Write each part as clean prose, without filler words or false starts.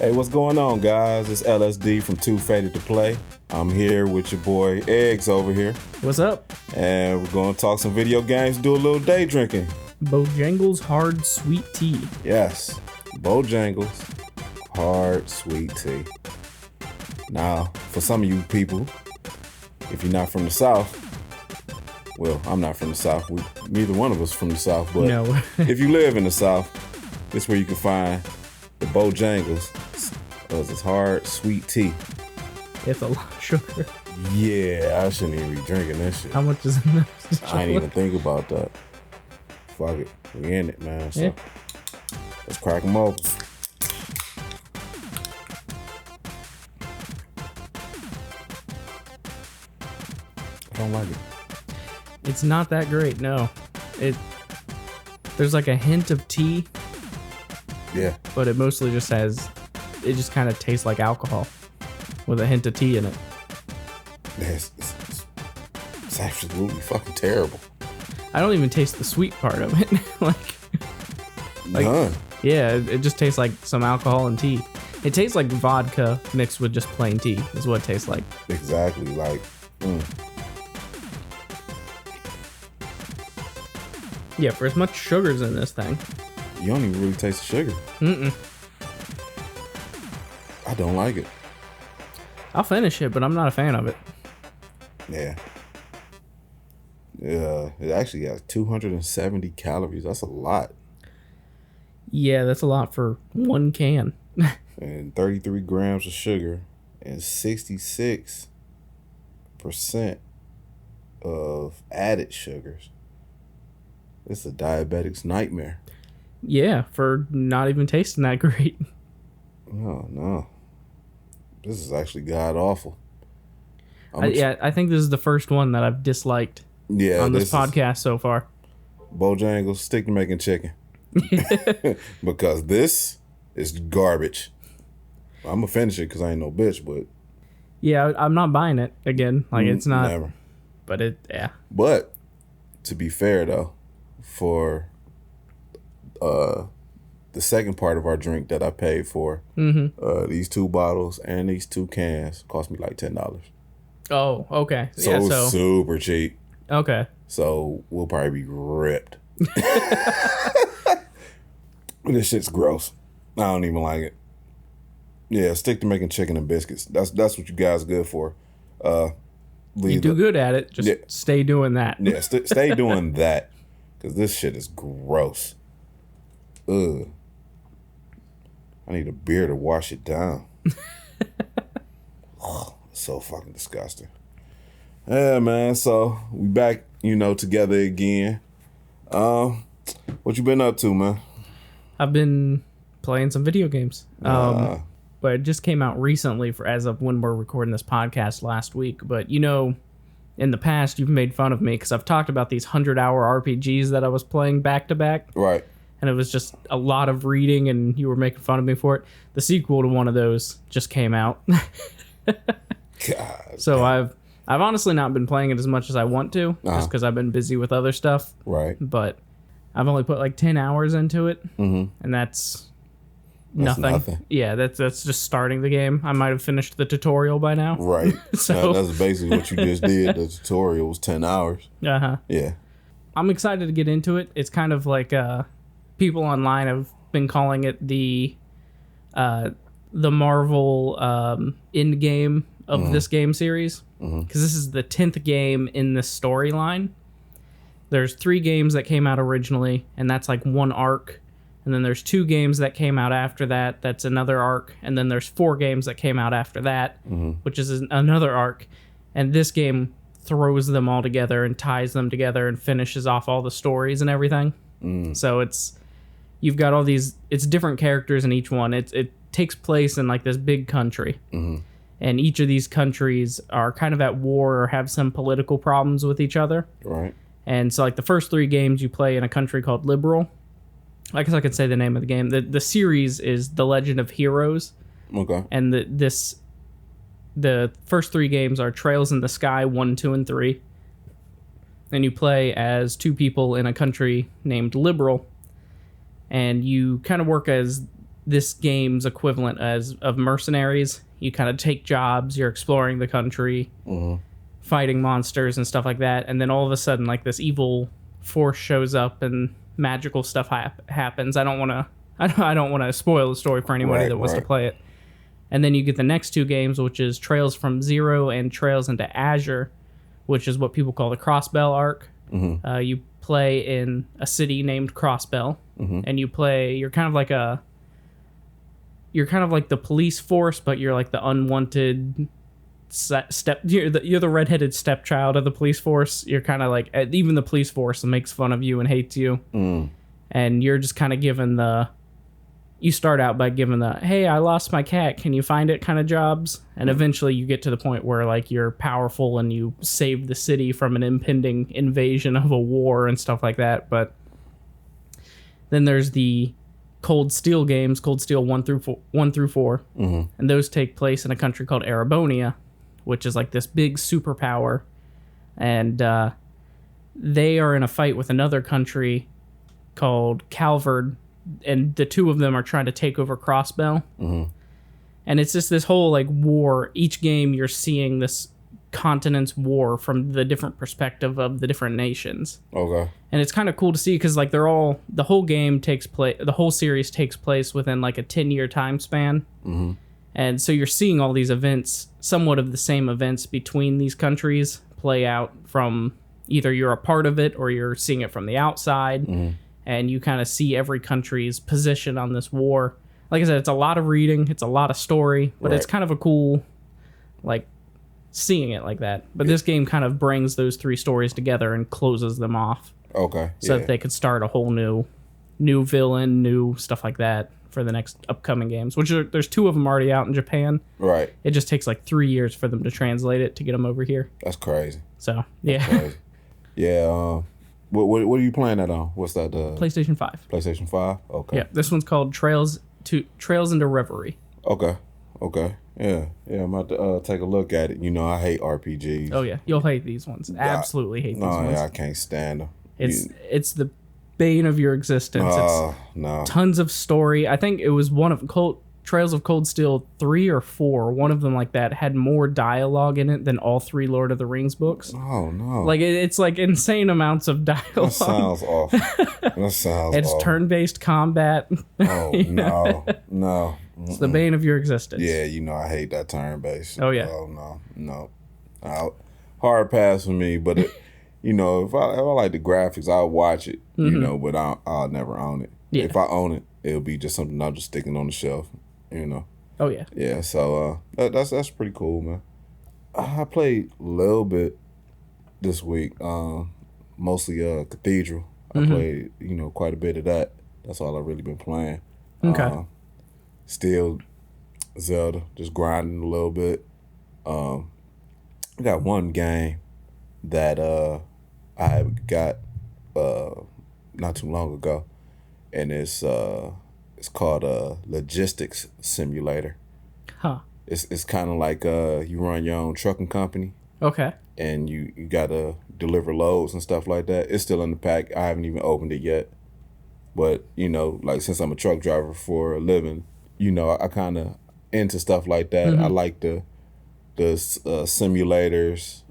Hey, what's going on, guys? It's LSD from Too Faded to Play. I'm here with your boy Eggs over here. What's up? And we're going to talk some video games, do a little day drinking. Bojangles Hard Sweet Tea. Yes, Bojangles Hard Sweet Tea. Now, for some of you people, if you're not from the South, well, I'm not from the South. Neither one of us from the South, but No. if you live in the South, this is where you can find the Bojangles. It's hard sweet tea. It's a lot of sugar. Yeah, I shouldn't even be drinking this shit. How much is in this? I didn't even think about that. Fuck it. We in it, man. So Yeah. let's crack them open. I don't like it. It's not that great, no. There's like a hint of tea, Yeah. but it mostly just it just kind of tastes like alcohol with a hint of tea in it. It's absolutely fucking terrible. I don't even taste the sweet part of it. like, None. yeah, it just tastes like some alcohol and tea. It tastes like vodka mixed with just plain tea is what it tastes like. Exactly. Like, Yeah, for as much sugar's in this thing. you don't even really taste the sugar. Mm-mm. I don't like it. I'll finish it, but I'm not a fan of it. Yeah. Yeah, it actually has 270 calories. That's a lot. Yeah, that's a lot for one can. And 33 grams of sugar and 66% of added sugars. It's a diabetic's nightmare. Yeah, for not even tasting that great. Oh, no. This is actually god awful. I think this is the first one that I've disliked on this podcast so far. Bojangles, stick to making chicken. Because this is garbage. I'm going to finish it because I ain't no bitch, but... Yeah, I'm not buying it again. Like, it's not... Never. But yeah. But, to be fair, though, for the second part of our drink that I paid for, these 2 bottles and these 2 cans cost me like $10. Oh, okay. So yeah, it was super cheap. Okay. So we'll probably be ripped. This shit's gross. I don't even like it. Yeah, stick to making chicken and biscuits. That's what you guys are good for. You do good at it. Just stay doing that. Yeah, stay doing that. Because this shit is gross. Ugh. I need a beer to wash it down. Oh, so fucking disgusting. Yeah, man. So we back, together again. What you been up to, man? I've been playing some video games. But it just came out recently as of when we're recording this podcast last week. But, in the past, you've made fun of me because I've talked about these 100-hour RPGs that I was playing back to back. Right. And it was just a lot of reading, and you were making fun of me for it. The sequel to one of those just came out. God. So I've honestly not been playing it as much as I want to, just because I've been busy with other stuff. Right. But I've only put like 10 hours into it, and that's nothing. Yeah, that's just starting the game. I might have finished the tutorial by now. Right. So that's basically what you just did. The tutorial was 10 hours. Uh-huh. Yeah. I'm excited to get into it. It's kind of like people online have been calling it the Marvel end game of this game series, because this is the 10th game in this storyline. There's 3 games that came out originally, and that's like one arc. And then there's 2 games that came out after that. That's another arc. And then there's 4 games that came out after that, which is another arc. And this game throws them all together and ties them together and finishes off all the stories and everything. So you've got all these, it's different characters in each one. It takes place in like this big country. And each of these countries are kind of at war or have some political problems with each other. Right. And so like the first 3 games you play in a country called Liberal. I guess I could say the name of the game. The series is The Legend of Heroes. Okay. And the first 3 games are Trails in the Sky 1, 2, and 3. And you play as 2 people in a country named Liberal. And you kind of work as this game's equivalent as of mercenaries. You kind of take jobs, you're exploring the country, fighting monsters and stuff like that, and then all of a sudden, like, this evil force shows up and magical stuff happens. I don't want to spoil the story for anybody that wants to play it. And then you get the next two games, which is Trails from Zero and Trails into Azure, which is what people call the Crossbell arc. You play in a city named Crossbell, and you're kind of like the police force, but you're like the unwanted you're the redheaded stepchild of the police force. You're kind of like, even the police force makes fun of you and hates you, and you're just kind of given you start out by giving hey, I lost my cat, can you find it kind of jobs, and eventually you get to the point where like you're powerful and you save the city from an impending invasion of a war and stuff like that. But then there's the Cold Steel games, Cold Steel 1 through 4, and those take place in a country called Erebonia, which is like this big superpower, and they are in a fight with another country called Calvard, and the two of them are trying to take over Crossbell. And it's just this whole like war. Each game you're seeing this continent's war from the different perspective of the different nations. Okay. And it's kind of cool to see because like the whole series takes place within like a 10-year time span. And so you're seeing all these events, somewhat of the same events between these countries play out from either you're a part of it or you're seeing it from the outside. And you kind of see every country's position on this war. Like I said, it's a lot of reading, it's a lot of story, but it's kind of a cool, like, seeing it like that. But this game kind of brings those three stories together and closes them off. Okay. So that they could start a whole new villain, new stuff like that for the next upcoming games, which there's two of them already out in Japan. Right. It just takes like 3 years for them to translate it to get them over here. That's crazy. So, yeah. That's crazy. Yeah, what are you playing that on? What's that? PlayStation 5. PlayStation 5? Okay. Yeah, this one's called Trails into Reverie. Okay. Yeah, I'm about to take a look at it. You know, I hate RPGs. Oh, yeah. You'll hate these ones. Absolutely hate these ones. Yeah, I can't stand them. It's the bane of your existence. No. Tons of story. I think it was one of Trails of Cold Steel 3 or 4. One of them like that had more dialogue in it than all 3 Lord of the Rings books. Oh, no. Like, it's like insane amounts of dialogue. That sounds awful. It's turn-based combat. Oh, no. It's the bane of your existence. Yeah, you know I hate that turn-based. Oh, yeah. Oh, no. Hard pass for me, but you know, if I like the graphics, I'll watch it, you know, but I'll never own it. Yeah. If I own it, it'll be just something I'm just sticking on the shelf, you know. Oh, yeah. Yeah, so that's pretty cool, man. I played a little bit this week, mostly Cathedral. I played, you know, quite a bit of that. That's all I've really been playing. Okay. Still Zelda, just grinding a little bit. I got one game that I got not too long ago, and it's called Logistics Simulator. Huh. It's kind of like you run your own trucking company. Okay. And you gotta deliver loads and stuff like that. It's still in the pack. I haven't even opened it yet. But, you know, like since I'm a truck driver for a living, you know, I kind of into stuff like that. I like the simulators,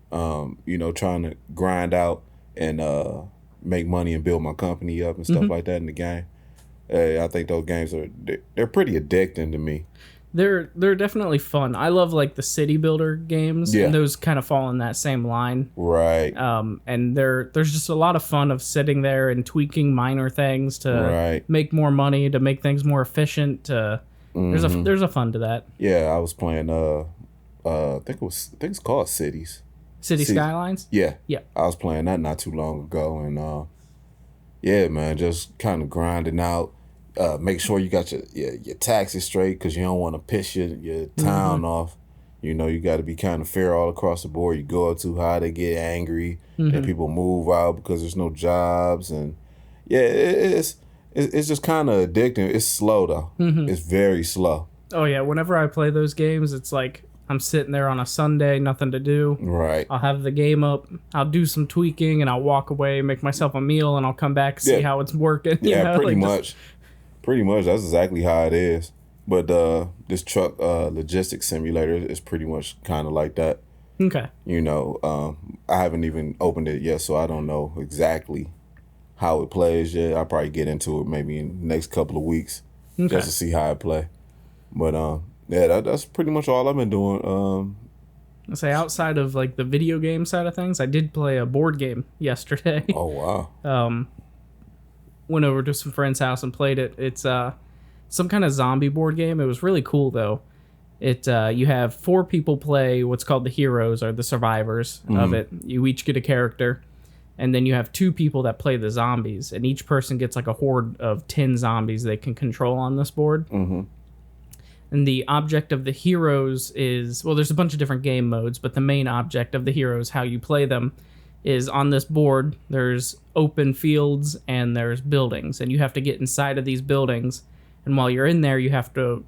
you know, trying to grind out and make money and build my company up and stuff like that in the game. I think those games they're pretty addicting to me. They're definitely fun. I love like the city builder games, and those kind of fall in that same line. Right. And there's just a lot of fun of sitting there and tweaking minor things to make more money, to make things more efficient. There's a fun to that. Yeah, I was playing. I think it's called Cities. City Skylines. Yeah. Yeah. I was playing that not too long ago, and yeah, man, just kind of grinding out. Make sure you got your taxes straight because you don't want to piss your town off. You know, you got to be kind of fair all across the board. You go up too high, they get angry, and people move out because there's no jobs. And yeah, it's just kind of addicting. It's slow though. It's very slow. Oh yeah, whenever I play those games, it's like I'm sitting there on a Sunday, nothing to do. Right. I'll have the game up, I'll do some tweaking, and I'll walk away, make myself a meal, and I'll come back and see how it's working. Yeah, you know? pretty like much. Pretty much, that's exactly how it is. But this truck logistics simulator is pretty much kind of like that. Okay. You know, I haven't even opened it yet, so I don't know exactly how it plays yet. I'll probably get into it maybe in the next couple of weeks just to see how it play. But yeah, that's pretty much all I've been doing. I say outside of like the video game side of things, I did play a board game yesterday. Oh wow. Went over to some friend's house and played it. It's some kind of zombie board game. It was really cool though. It you have 4 people play what's called the heroes or the survivors of it. You each get a character, and then you have 2 people that play the zombies, and each person gets like a horde of 10 zombies they can control on this board. Mm-hmm. And the object of the heroes is, well, there's a bunch of different game modes, but the main object of the heroes, how you play them, is on this board. There's open fields and there's buildings, and you have to get inside of these buildings. And while you're in there, you have to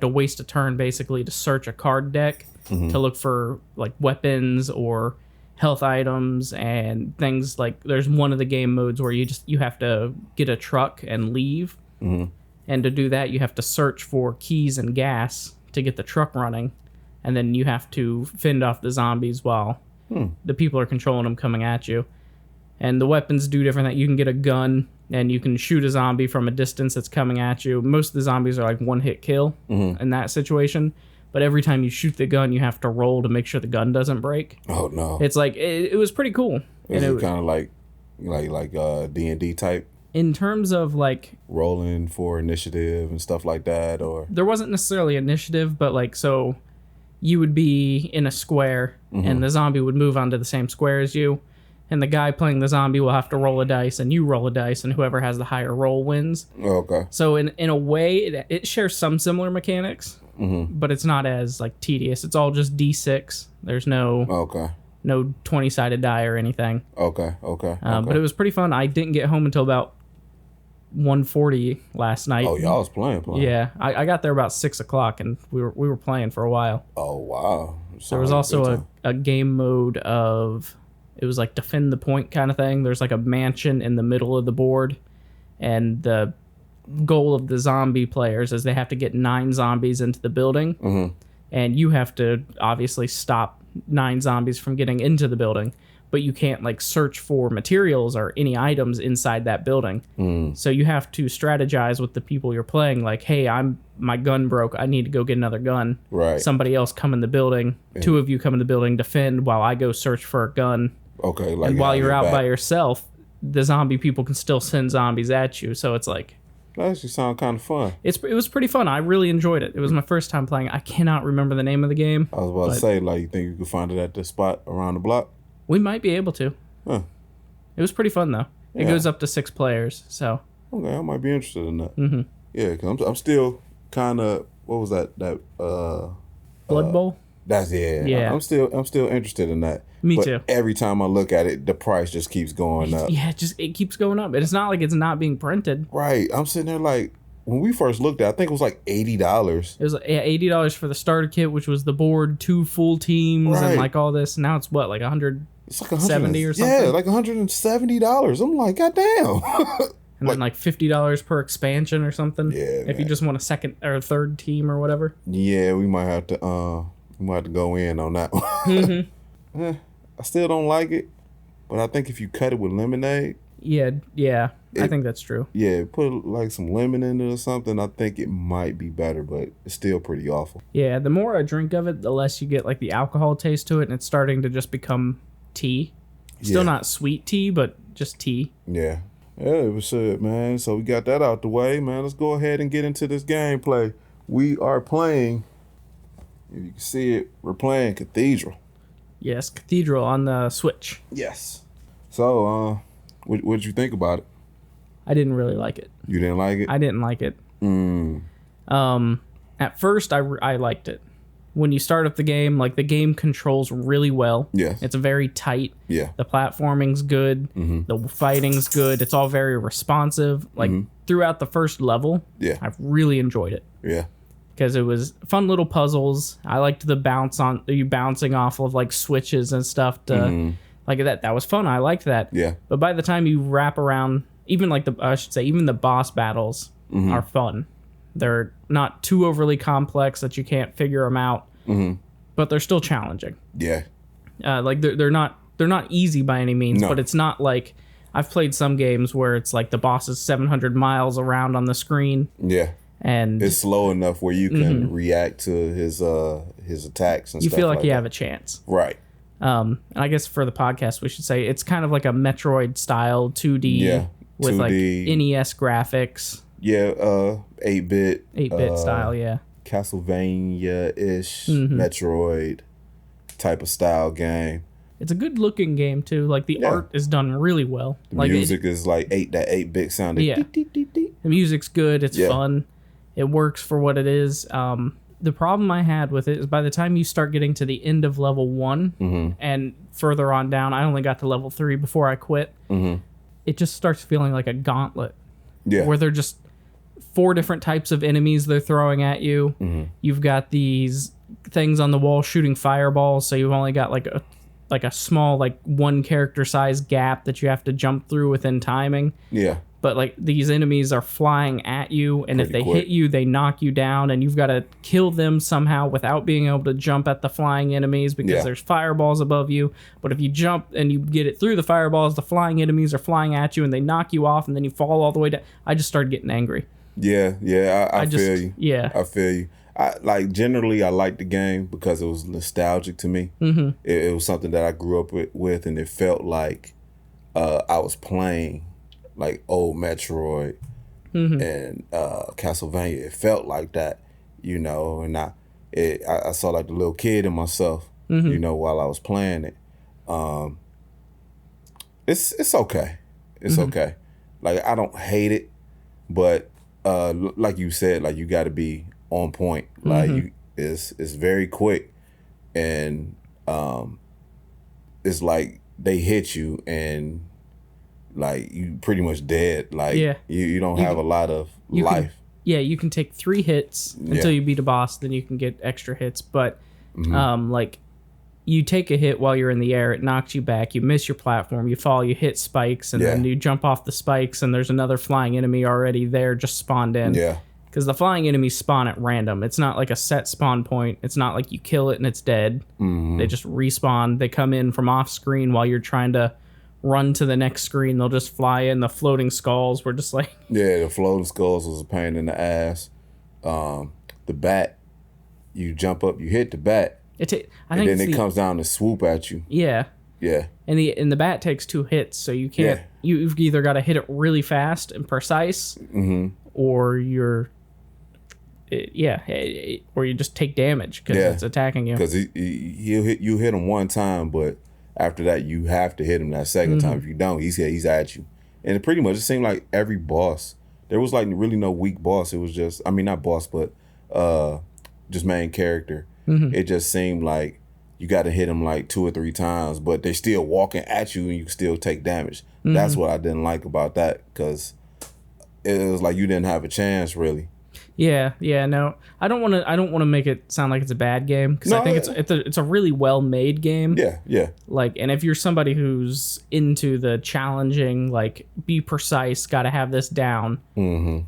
waste a turn basically to search a card deck to look for like weapons or health items and things. Like there's one of the game modes where you have to get a truck and leave. Mm-hmm. And to do that, you have to search for keys and gas to get the truck running. And then you have to fend off the zombies while the people are controlling them coming at you. And the weapons do different things. You can get a gun, and you can shoot a zombie from a distance that's coming at you. Most of the zombies are like one-hit kill in that situation. But every time you shoot the gun, you have to roll to make sure the gun doesn't break. Oh, no. It's like, it was pretty cool. Is it kind of like D&D type? In terms of like rolling for initiative and stuff like that, or there wasn't necessarily initiative, but like, so you would be in a square and the zombie would move onto the same square as you, and the guy playing the zombie will have to roll a dice, and you roll a dice, and whoever has the higher roll wins. Okay. So in a way, it shares some similar mechanics, but it's not as like tedious. It's all just D6. There's no 20-sided die or anything. Okay. But it was pretty fun. I didn't get home until about 1:40 last night. Oh, y'all was playing. Yeah, I got there about 6 o'clock, and we were playing for a while. Oh wow! There was also a game mode of, it was like defend the point kind of thing. There's like a mansion in the middle of the board, and the goal of the zombie players is they have to get 9 zombies into the building, and you have to obviously stop 9 zombies from getting into the building. But you can't like search for materials or any items inside that building. So you have to strategize with the people you're playing. Like, hey, my gun broke. I need to go get another gun. Right. Somebody else come in the building. Yeah. 2 of you come in the building, defend while I go search for a gun. Okay. Like, and while you're out by yourself, the zombie people can still send zombies at you. So it's like, that actually sounds kind of fun. It was pretty fun. I really enjoyed it. It was my first time playing. I cannot remember the name of the game. I was about to say, like, you think you could find it at the spot around the block? We might be able to. Huh. It was pretty fun, though. It goes up to 6 players, so. Okay, I might be interested in that. Mm-hmm. Yeah, because I'm still kind of, what was that? Blood Bowl? That's, yeah. I'm still interested in that. Me too. Every time I look at it, the price just keeps going up. Yeah, it keeps going up. And it's not like it's not being printed. Right. I'm sitting there like, when we first looked at it, I think it was like $80. It was $80 for the starter kit, which was the board, 2 full teams, and like all this. Now it's what, like $170 or something? Yeah, like $170. I'm like, goddamn. And then like $50 per expansion or something. Yeah. If you just want a second or third team or whatever. Yeah, we might have to go in on that one. I still don't like it, but I think if you cut it with lemonade. Yeah. I think that's true. Yeah, put like some lemon in it or something. I think it might be better, but it's still pretty awful. Yeah, the more I drink of it, the less you get like the alcohol taste to it, and it's starting to just become tea. Still not sweet tea, but just tea. Yeah, it was good, man. So we got that out the way, man. Let's go ahead and get into this gameplay. We are playing, if you can see it, we're playing Cathedral. Yes, Cathedral on the Switch. Yes. So, what'd you think about it? I didn't really like it. You didn't like it? I didn't like it. At first, I liked it. When you start up the game, like the game controls really well. Yeah. It's very tight. Yeah. The platforming's good. The fighting's good. It's all very responsive. Like throughout the first level, I've really enjoyed it. Yeah. Because it was fun little puzzles. I liked the bouncing off of like switches and stuff to like that. That was fun. I liked that. Yeah. But by the time you wrap around, even the boss battles, are fun. They're not too overly complex that you can't figure them out, but they're still challenging. Yeah. Like they're not easy by any means, but it's not like I've played some games where it's like the boss is 700 miles around on the screen. Yeah. And it's slow enough where you can react to his attacks and stuff. You feel like you that. have a chance. Right. And I guess for the podcast we should say it's kind of like a Metroid style 2D with 2D. Like NES graphics. Yeah, 8-bit. 8-bit style, yeah. Castlevania-ish Metroid type of style game. It's a good looking game too. Like the art is done really well. The like music is like that 8-bit sounding. Yeah. The music's good. It's fun. It works for what it is. The problem I had with it is by the time you start getting to the end of level 1 and further on down, I only got to level 3 before I quit. It just starts feeling like a gauntlet. Yeah. Where they're just 4 different types of enemies they're throwing at you. You've got these things on the wall shooting fireballs, so you've only got like a small like 1 character size gap that you have to jump through within timing. Yeah. But like these enemies are flying at you, and if they hit you, they knock you down, and you've got to kill them somehow without being able to jump at the flying enemies because there's fireballs above you. But if you jump and you get it through the fireballs, the flying enemies are flying at you, and they knock you off, and then you fall all the way down. I just started getting angry. Yeah, I feel you. Yeah, I feel you. Generally I liked the game because it was nostalgic to me. It was something that I grew up with, and it felt like I was playing like old Metroid and Castlevania. It felt like that, and I saw like the little kid in myself, while I was playing it. It's okay. It's okay. Like I don't hate it, but like you said, like you got to be on point. Like it's very quick, and it's like they hit you and like you pretty much dead. Like you don't have a lot of life. You can take 3 hits until you beat a boss, then you can get extra hits. But like you take a hit while you're in the air, it knocks you back, you miss your platform, you fall, you hit spikes, and then you jump off the spikes, and there's another flying enemy already there just spawned in. Yeah. Because the flying enemies spawn at random. It's not like a set spawn point. It's not like you kill it and it's dead. They just respawn. They come in from off screen while you're trying to run to the next screen. They'll just fly in. The floating skulls were just like... Yeah, the floating skulls was a pain in the ass. The bat, you jump up, you hit the bat, and then it comes down to swoop at you. Yeah. Yeah. And the bat takes 2 hits, so you can't... Yeah. You've either got to hit it really fast and precise, or you're... or you just take damage because it's attacking you. Because you hit him one time, but after that you have to hit him that second time. If you don't, he's at you. And it pretty much it seemed like every boss, there was like really no weak boss. It was just, I mean, not boss, but just main character. It just seemed like you got to hit them like 2 or 3 times, but they're still walking at you and you can still take damage. That's what I didn't like about that, because it was like you didn't have a chance really. Yeah, no, I don't want to make it sound like it's a bad game, because I think it's a really well made game. Yeah. Like, and if you're somebody who's into the challenging, like be precise, got to have this down,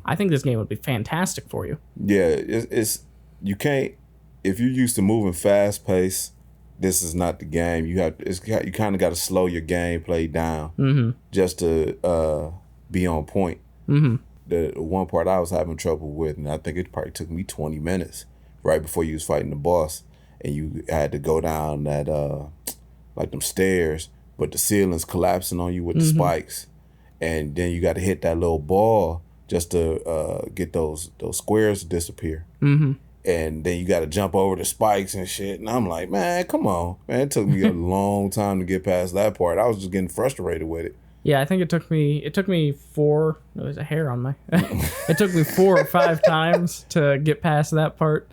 I think this game would be fantastic for you. Yeah, it's you can't, if you're used to moving fast pace, this is not the game. You kind of got to slow your gameplay down just to be on point. The one part I was having trouble with, and I think it probably took me 20 minutes right before you was fighting the boss, and you had to go down that like them stairs, but the ceiling's collapsing on you with the spikes, and then you got to hit that little ball just to get those squares to disappear. And then you got to jump over the spikes and shit. And I'm like, man, come on, man. It took me a long time to get past that part. I was just getting frustrated with it. Yeah, I think it took me 4. There's a hair on my. It took me 4 or 5 times to get past that part.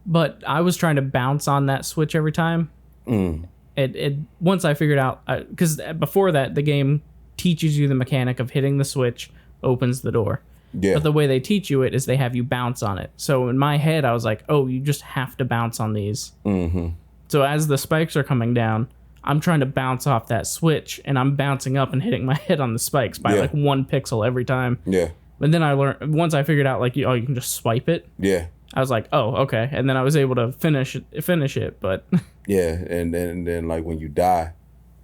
But I was trying to bounce on that switch every time. It once I figured out, because before that the game teaches you the mechanic of hitting the switch opens the door. Yeah. But the way they teach you it is they have you bounce on it. So in my head I was like, oh, you just have to bounce on these. So as the spikes are coming down, I'm trying to bounce off that switch, and I'm bouncing up and hitting my head on the spikes by like 1 pixel every time. Yeah. But then I learned once I figured out like you can just swipe it. Yeah. I was like, oh, okay, and then I was able to finish it. But Yeah, and then like when you die,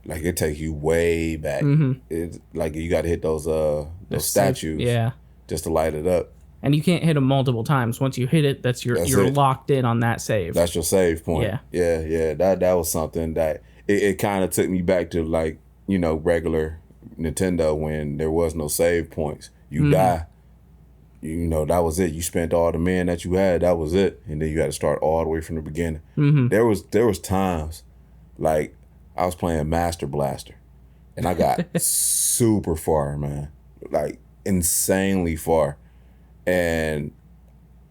like it takes you way back. It's like you got to hit those statues, yeah, just to light it up. and you can't hit them multiple times. Once you hit it, you're it. locked in on that save. That's your save point. Yeah. Yeah. That was something that it kind of took me back to like regular Nintendo when there was no save points. You die. That was it. You spent all the men that you had. That was it, and then you had to start all the way from the beginning. There was times, like I was playing Master Blaster, and I got super far, man, like insanely far, and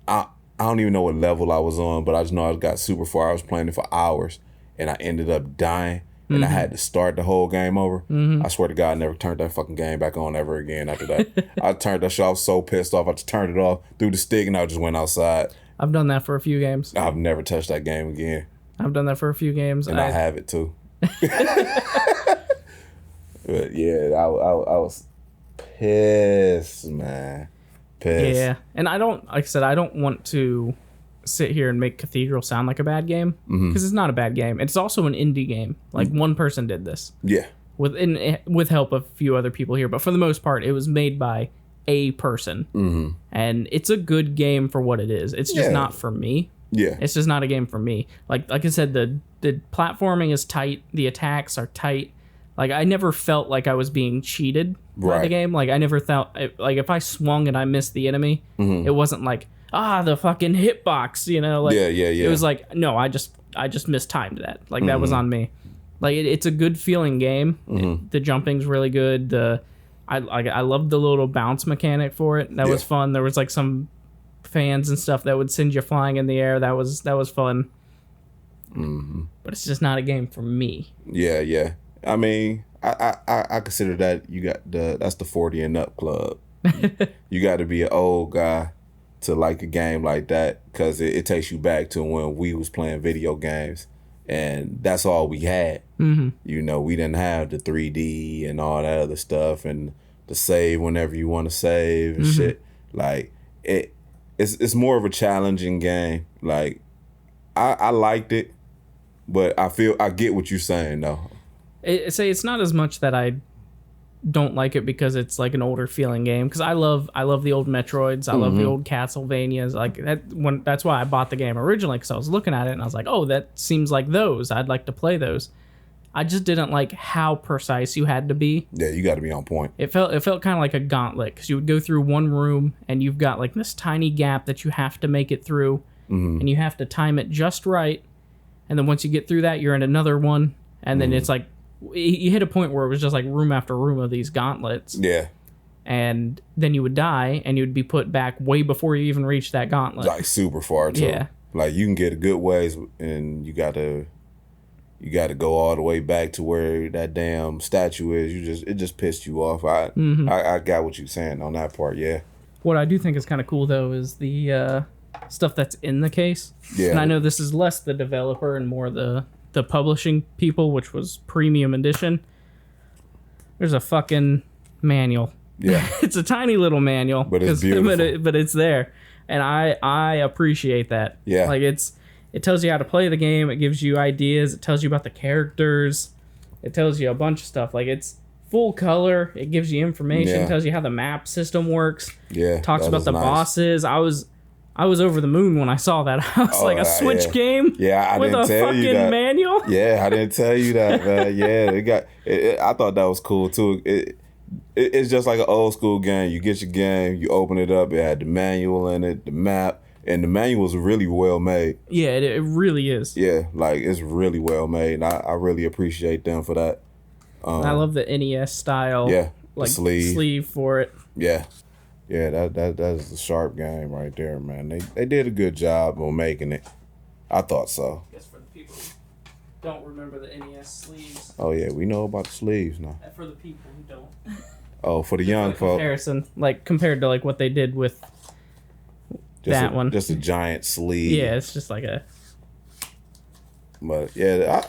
I don't even know what level I was on, but I just know I got super far. I was playing it for hours, and I ended up dying. And I had to start the whole game over. I swear to God, I never turned that fucking game back on ever again after that. I turned that shit. I was so pissed off. I just turned it off, threw the stick, and I just went outside. I've done that for a few games. I've never touched that game again. I've done that for a few games. And I have it too. But yeah, I was pissed, man. Pissed. Yeah, and like I said, I don't want to sit here and make Cathedral sound like a bad game because it's not a bad game. It's also an indie game. Like one person did this. Yeah. With help of a few other people here, but for the most part, it was made by a person, and it's a good game for what it is. It's just not for me. Yeah. It's just not a game for me. Like I said, the platforming is tight. The attacks are tight. Like I never felt like I was being cheated by the game. Like I never felt like if I swung and I missed the enemy, it wasn't like the fucking hitbox, like yeah. It was like no, I just mistimed that. Like that was on me. Like it's a good feeling game. The jumping's really good. I loved the little bounce mechanic for it. That was fun. There was like some fans and stuff that would send you flying in the air. That was fun. But it's just not a game for me. Yeah. I mean, I consider that that's the 40 and up club. You got to be an old guy to like a game like that because it takes you back to when we was playing video games and that's all we had. We didn't have the 3D and all that other stuff and the save whenever you want to save and shit. Like it's more of a challenging game. Like I liked it, but I get what you're saying though. It's not as much that I don't like it because it's like an older feeling game because I love the old Metroids. I love the old Castlevanias. Like that's why I bought the game originally because I was looking at it and I was like, oh, that seems like those. I'd like to play those. I just didn't like how precise you had to be. Yeah, you got to be on point. It felt kind of like a gauntlet because you would go through one room and you've got like this tiny gap that you have to make it through, and you have to time it just right. And then once you get through that, you're in another one, and then it's like you hit a point where it was just like room after room of these gauntlets. Yeah. And then you would die, and you would be put back way before you even reached that gauntlet. Like super far too. Yeah. Like you can get a good ways, and you got to go all the way back to where that damn statue is. It just pissed you off. I got what you're saying on that part. Yeah. What I do think is kind of cool though is the stuff that's in the case. Yeah. And I know this is less the developer and more the publishing people, which was premium edition. There's a fucking manual. Yeah. It's a tiny little manual, but it's beautiful. But it's there, and I appreciate that. Yeah. Like it tells you how to play the game. It gives you ideas. It tells you about the characters. It tells you a bunch of stuff. Like it's full color. It gives you information. Yeah. It tells you how the map system works. Yeah. Talks about the bosses. I was over the moon when I saw that. I was like, a Switch game? Yeah, I with didn't a tell fucking you that. manual? Yeah, I didn't tell you that, man. Yeah, I thought that was cool too. It's just like an old school game. You get your game, you open it up, it had the manual in it, the map, and the manual was really well made. Yeah, it really is. Yeah, like it's really well made, and I really appreciate them for that. I love the NES style. Yeah, like sleeve for it. Yeah. Yeah, that's a sharp game right there, man. They did a good job on making it. I thought so. I guess for the people who don't remember the NES sleeves. Oh yeah, we know about the sleeves now. For the people who don't. Oh, for the young folk. Comparison, like compared to like what they did with one. Just a giant sleeve. Yeah, it's just like a. But yeah,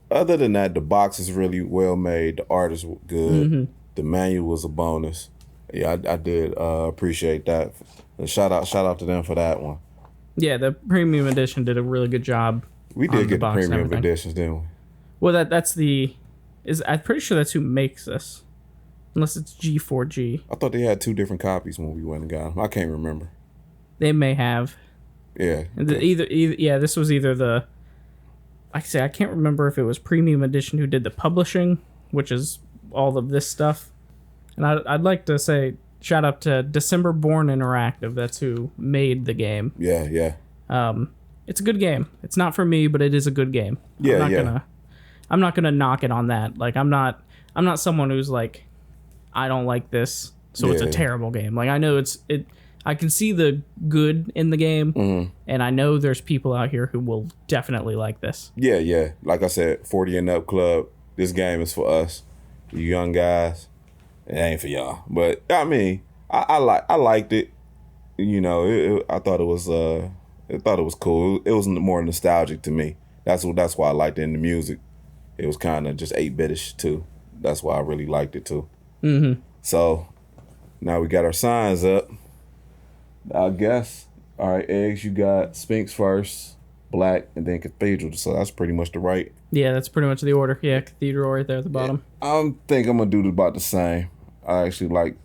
other than that, the box is really well made. The art is good. The manual was a bonus. Yeah, I did appreciate that. Shout out to them for that one. Yeah, the premium edition did a really good job. We on did get the box and premium everything. editions, didn't we? Well, I'm pretty sure that's who makes this, unless it's G4G. I thought they had 2 different copies when we went and got them. I can't remember. They may have. Yeah. Yeah, this was either the. Like I say, I can't remember if it was Premium Edition who did the publishing, which is all of this stuff. And I'd like to say shout out to December Born Interactive. That's who made the game. Yeah. It's a good game. It's not for me, but it is a good game. Yeah, I'm not gonna knock it on that. Like I'm not someone who's like, I don't like this, so it's a terrible game. Like I know I can see the good in the game, and I know there's people out here who will definitely like this. Yeah. Like I said, 40 and up club. This game is for us, you young guys. It ain't for y'all. But I mean, I liked it. You know, I thought it was cool. It was more nostalgic to me. That's why I liked it. In the music, it was kind of just 8-bitish too. That's why I really liked it too. So now we got our signs up. I guess. All right, Eggs, you got Sphinx first, Black, and then Cathedral. So that's pretty much the right. Yeah, that's pretty much the order. Yeah, Cathedral right there at the bottom. I think I'm gonna do about the same. I actually like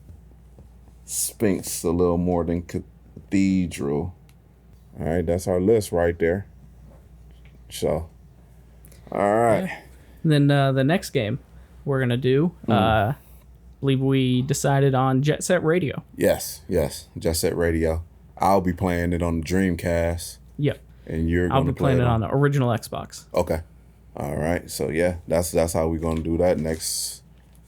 Sphinx a little more than Cathedral. All right, that's our list right there. So, all right. Yeah. Then the next game we're gonna do, I believe we decided on Jet Set Radio. Yes, Jet Set Radio. I'll be playing it on the Dreamcast. Yep. And I'll be playing it on the original Xbox. Okay. All right. So yeah, that's how we're gonna do that next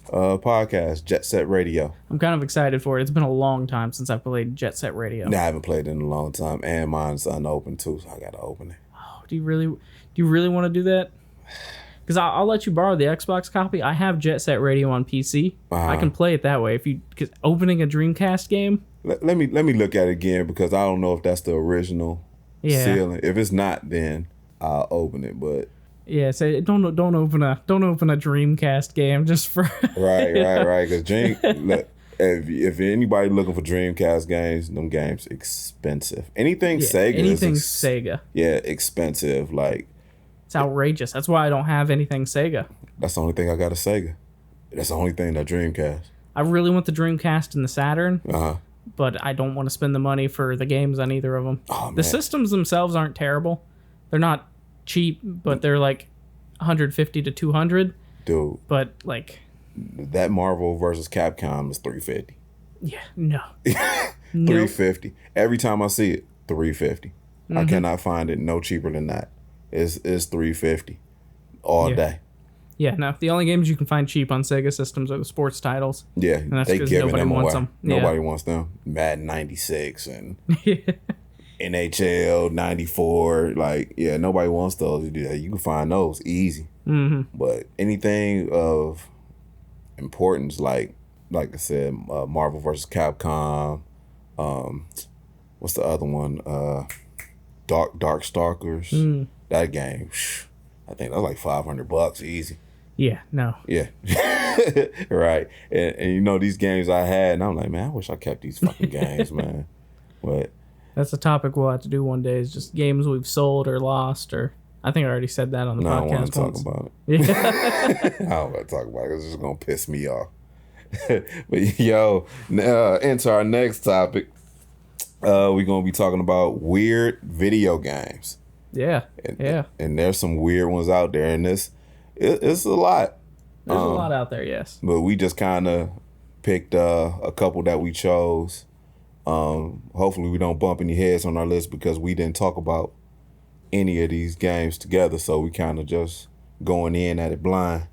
podcast, Jet Set Radio. I'm kind of excited for it. It's been a long time since I played Jet Set Radio. Nah, I haven't played it in a long time, and mine's unopened too, so I gotta open it. Oh, do you really want to do that? Because I'll let you borrow the Xbox copy. I have Jet Set Radio on PC. I can play it that way. Because opening a Dreamcast game. Let me look at it again, because I don't know if that's the original ceiling. If it's not, then I'll open it. But yeah, say don't open a Dreamcast game just for right. Because if anybody looking for Dreamcast games, them games expensive. Anything Sega. Anything Sega. Yeah, expensive. Like. It's outrageous. That's why I don't have anything Sega. That's the only thing I got a Sega. That's the only thing that Dreamcast. I really want the Dreamcast and the Saturn, but I don't want to spend the money for the games on either of them. Oh, the systems themselves aren't terrible. They're not cheap, but they're like 150 to 200. Dude. But like that Marvel versus Capcom is $350. Yeah, no. $350. Every time I see it, $350. I cannot find it no cheaper than that. It's $350 all day. Yeah, no. The only games you can find cheap on Sega systems are the sports titles. Yeah, and that's they giving nobody them wants away. them. Nobody wants them. Madden 96 and NHL 94. Like, yeah, nobody wants those. You can find those easy. But anything of importance, like I said, Marvel versus Capcom. What's the other one? Dark Stalkers. That game, I think that was like $500 easy. Yeah, no. Yeah. Right. And you know, these games I had, and I'm like, man, I wish I kept these fucking games, man. But that's a topic we'll have to do one day, is just games we've sold or lost, or I think I already said that on the podcast. I don't want to talk about it. Yeah. I don't want to talk about it because it's just going to piss me off. But yo, into our next topic, we're going to be talking about weird video games. Yeah, and there's some weird ones out there, and it's a lot. There's a lot out there, yes. But we just kind of picked a couple that we chose. Hopefully we don't bump any heads on our list, because we didn't talk about any of these games together, so we kind of just going in at it blind.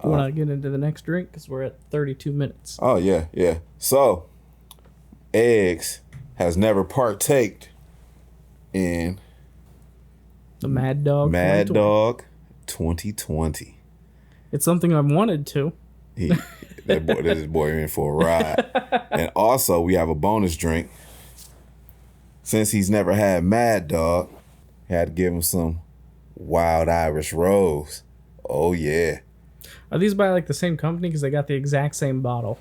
You want to get into the next drink? Because we're at 32 minutes. Oh, yeah. So, Eggs has never partaked in the Mad Dog 2020. It's something I've wanted to. This boy in for a ride. And also, we have a bonus drink. Since he's never had Mad Dog, had to give him some Wild Irish Rose. Oh, yeah. Are these by like the same company? Because they got the exact same bottle.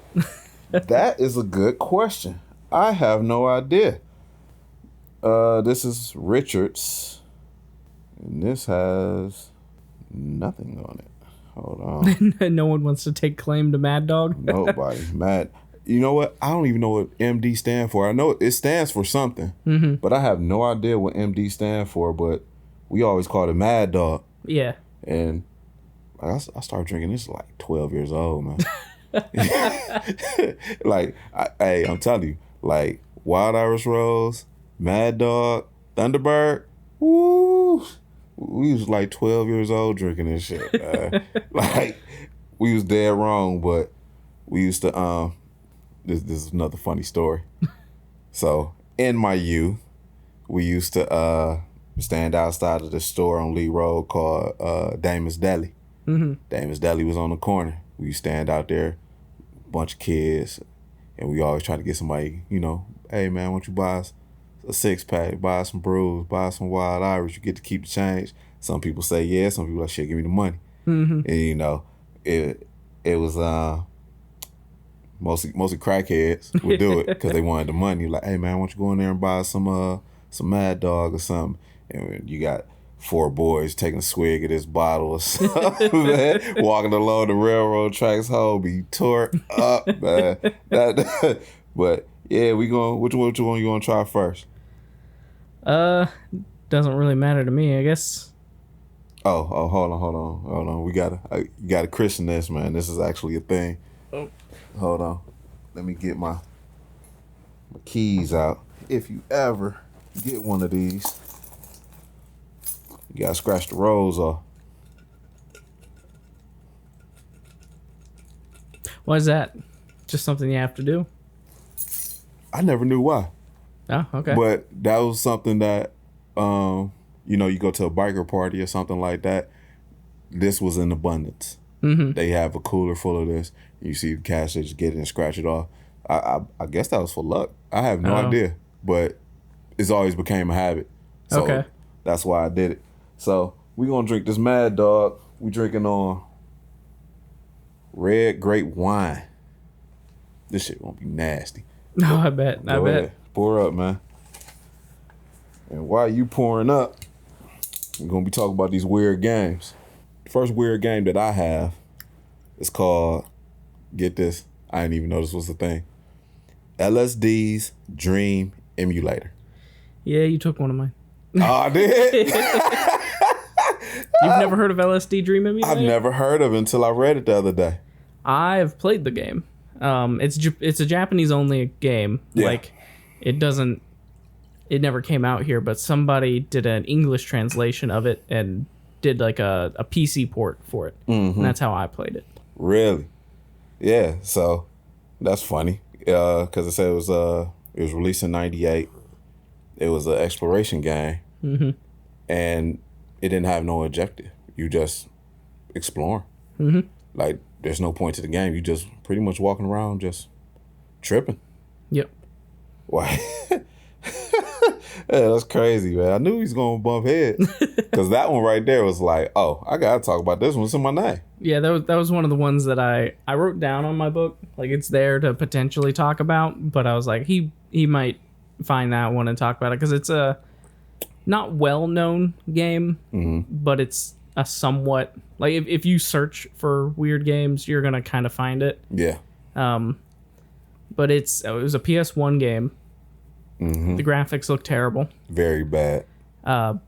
That is a good question. I have no idea. This is Richard's, and this has nothing on it. Hold on. No one wants to take claim to Mad Dog. Nobody. Mad. You know what? I don't even know what MD stand for. I know it stands for something, but I have no idea what MD stand for. But we always called it Mad Dog. Yeah. And I started drinking this like 12 years old, man. Like, hey, I'm telling you, like Wild Irish Rose, Mad Dog, Thunderbird, woo. We was like 12 years old drinking this shit, man. Like, we was dead wrong, but we used to, this is another funny story. So, in my youth, we used to stand outside of the store on Lee Road called Damon's Deli. Damon's Deli was on the corner. We used to stand out there, bunch of kids, and we always try to get somebody, you know, hey, man, why don't you buy us a 6-pack, buy some brews, buy some Wild Irish, you get to keep the change. Some people say yeah, some people like, shit, give me the money. And you know, it was mostly crackheads would do it because they wanted the money. Like, hey man, why don't you go in there and buy some Mad Dog or something? And you got 4 boys taking a swig of this bottle or something, man, walking along the railroad tracks home, be tore up, man. But yeah, we going. Which one you gonna try first? Doesn't really matter to me, I guess. Oh, hold on. You gotta christen this, man. This is actually a thing. Oh. Hold on. Let me get my keys out. If you ever get one of these, you gotta scratch the rolls off. Why is that? Just something you have to do? I never knew why. Oh, okay. But that was something that, you know, you go to a biker party or something like that. This was in abundance. They have a cooler full of this. You see the cats, they just get it and scratch it off. I guess that was for luck. I have no idea, but it's always became a habit. So okay. That's why I did it. So we gonna drink this Mad Dog. We drinking on red grape wine. This shit gonna be nasty. No, I bet. I bet. Ahead. Pour up, man. And while you pouring up, we're gonna be talking about these weird games. The first weird game that I have is called, get this, I didn't even know this was a thing, LSD's Dream Emulator. Yeah, you took one of mine. Oh, I did? You've never heard of LSD Dream Emulator? I've never heard of it until I read it the other day. I've played the game. It's a Japanese only game. Yeah. Like, it never came out here, but somebody did an English translation of it and did like a PC port for it. And that's how I played it. Really? Yeah, so that's funny. Because it said it was released in 98. It was an exploration game. And it didn't have no objective. You just exploring. Like, there's no point to the game. You just pretty much walking around just tripping. Yep. Why? Yeah, that's crazy, man. I knew he was going to bump heads. Because that one right there was like, oh, I got to talk about this one. It's in my name. Yeah, that was one of the ones that I wrote down on my book. Like, it's there to potentially talk about. But I was like, he might find that one and talk about it. Because it's a not well-known game, but it's a somewhat... Like, if you search for weird games, you're going to kind of find it. Yeah. But it was a PS1 game. The graphics look terrible. Very bad. And